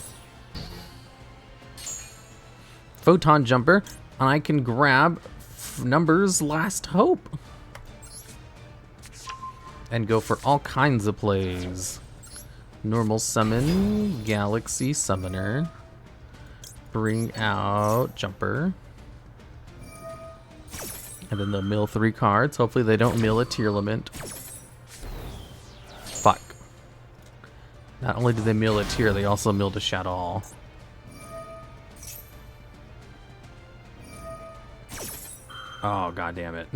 Photon Jumper, and I can grab Numbers Last Hope and go for all kinds of plays. Normal summon, Galaxy Summoner, bring out Jumper, and then they'll mill 3 cards. Hopefully they don't mill a tier limit. Fuck. Not only did they mill a tier, they also milled a Shadow Hall. Oh, god damn it.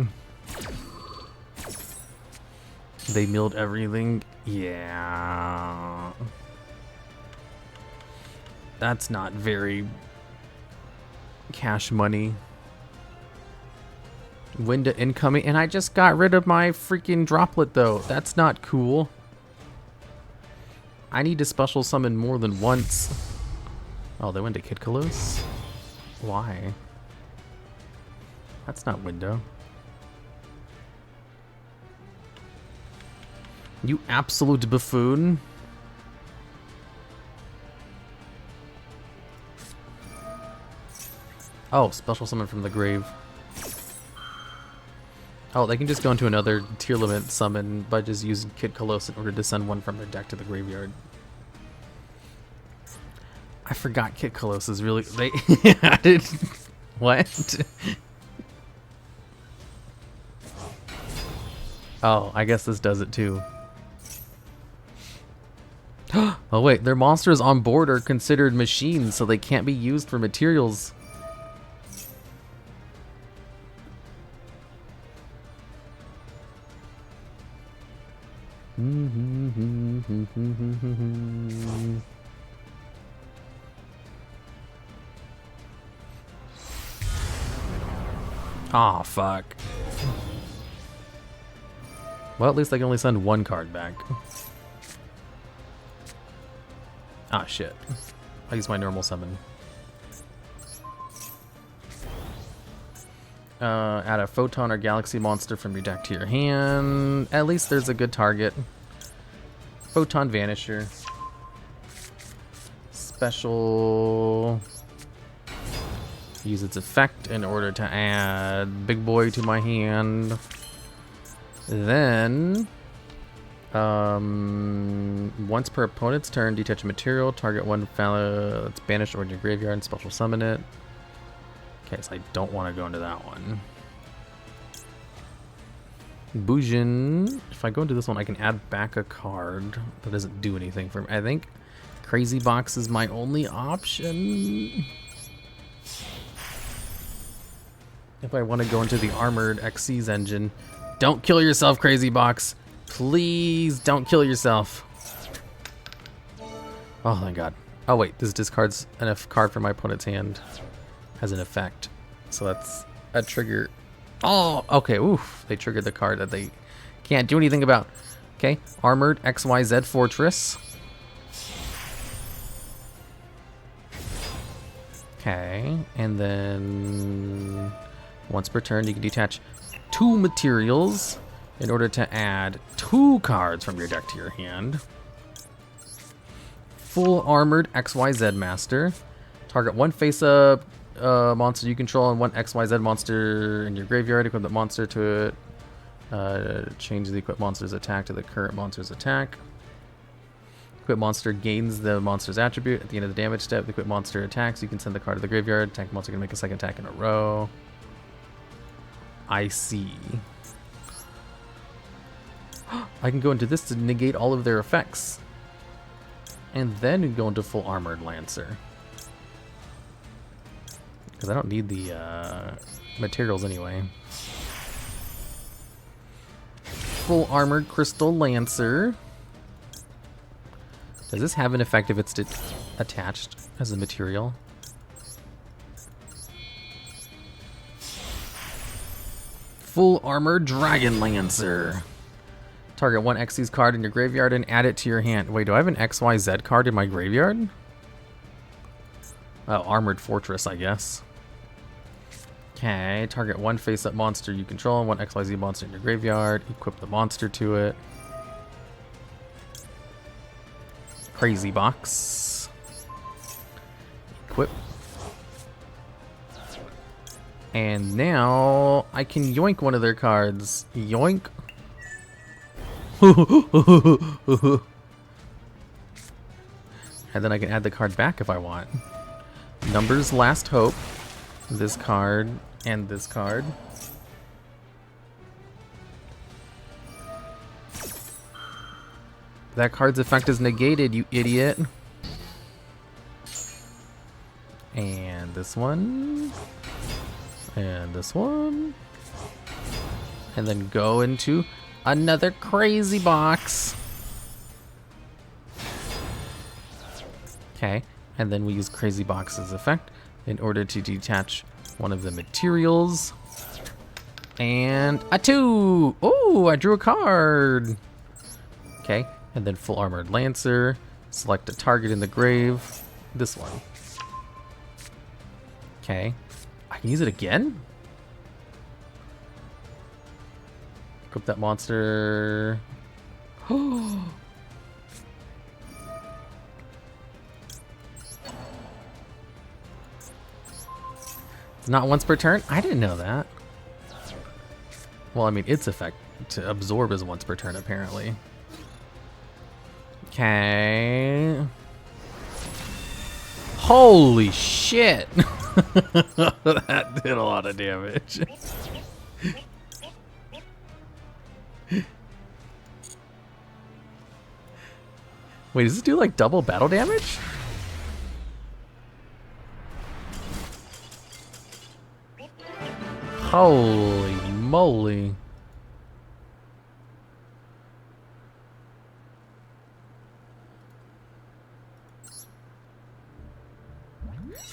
They milled everything? Yeah. That's not very cash money. Window incoming, and I just got rid of my freaking droplet though. That's not cool. I need to special summon more than once. Oh, they went to Kid Kalos? Why? That's not window. You absolute buffoon. Oh, special summon from the grave. Oh, they can just go into another tier limit summon by just using Kid Kalos in order to send one from their deck to the graveyard. I forgot Kid Kalos is really... They added... What? Oh, I guess this does it too. Oh wait, their monsters on board are considered machines, so they can't be used for materials. Oh, fuck. Well, at least I can only send 1 card back. Ah, shit. I'll use my normal summon. Add a Photon or Galaxy monster from your deck to your hand. At least there's a good target. Photon Vanisher. Special. Use its effect in order to add Big Boy to my hand. Then, once per opponent's turn, detach a material, target one fellow that's banished or in your graveyard and special summon it. Okay, so I don't want to go into that one. Bujin. If I go into this one, I can add back a card. That doesn't do anything for me. I think Crazy Box is my only option. If I want to go into the Armored XC's engine. Don't kill yourself, Crazy Box. Please don't kill yourself. Oh, thank God. Oh, wait. This discards a card from my opponent's hand as an effect. So that's a trigger. Oh, okay. Oof. They triggered the card that they can't do anything about. Okay. Armored XYZ Fortress. Okay. And then once per turn, you can detach 2 materials in order to add 2 cards from your deck to your hand. Full Armored XYZ Master. Target one face-up monster you control and one XYZ monster in your graveyard. Equip the monster to it. Change the equipped monster's attack to the current monster's attack. Equipped monster gains the monster's attribute. At the end of the damage step, the equipped monster attacks. You can send the card to the graveyard. Attack monster can make a second attack in a row. I see. I can go into this to negate all of their effects. And then go into full armored lancer. Because I don't need the materials anyway. Full armored crystal lancer. Does this have an effect if it's attached as a material? Full armored dragon lancer. Target one Xyz card in your graveyard and add it to your hand. Wait, do I have an XYZ card in my graveyard? Oh, armored fortress, I guess. Okay, target one face-up monster you control and one XYZ monster in your graveyard. Equip the monster to it. Crazy box. Equip. And now I can yoink one of their cards. Yoink. And then I can add the card back if I want. Numbers Last Hope. This card and this card. That card's effect is negated, you idiot. And this one. And this one. And then go into another crazy box. Okay. And then we use crazy box's effect in order to detach one of the materials. And a 2. Oh, I drew a card. Okay. And then full armored lancer. Select a target in the grave. This one. Okay. I can use it again? Equip that monster. It's not once per turn? I didn't know that. Well, I mean, its effect to absorb is once per turn, apparently. Okay. Holy shit! That did a lot of damage. Wait, does this do like double battle damage? Holy moly.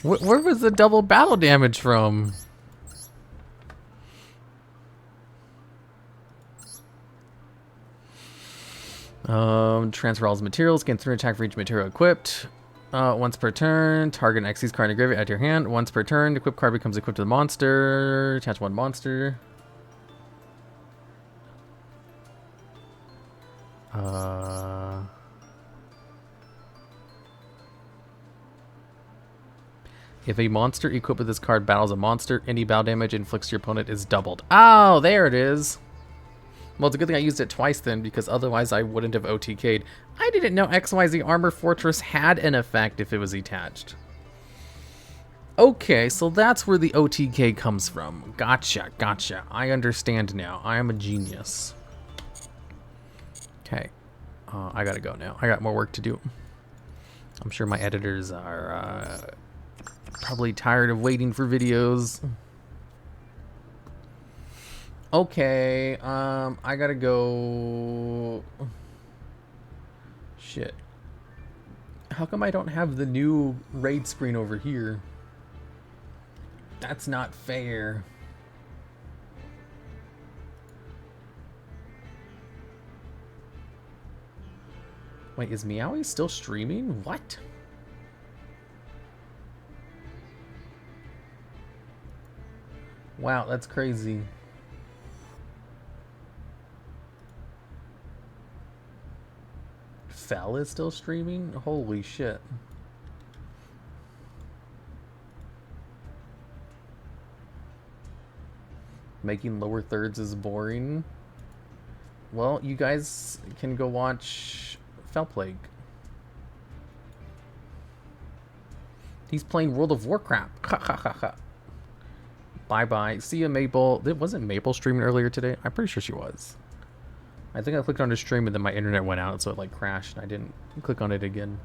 Where was the double battle damage from? Transfer all materials. Gain 3 attack for each material equipped. Once per turn. Target an Xyz card in your graveyard. Add to your hand. Once per turn. The equipped card becomes equipped to the monster. Attach one monster. If a monster equipped with this card battles a monster, any battle damage inflicts your opponent is doubled. Oh, there it is. Well, it's a good thing I used it twice then, because otherwise I wouldn't have OTK'd. I didn't know XYZ Armor Fortress had an effect if it was attached. Okay, so that's where the OTK comes from. Gotcha, gotcha. I understand now. I am a genius. Okay. I gotta go now. I got more work to do. I'm sure my editors are probably tired of waiting for videos. Okay, I gotta go. Shit. How come I don't have the new raid screen over here? That's not fair. Wait, is Meowie still streaming? What? Wow, that's crazy. Fell is still streaming? Holy shit. Making lower thirds is boring. Well, you guys can go watch Fell Plague. He's playing World of Warcraft. Ha ha ha ha. Bye bye. See you, Maple. Wasn't Maple streaming earlier today? I'm pretty sure she was. I think I clicked on her stream and then my internet went out, so it like crashed and I didn't click on it again.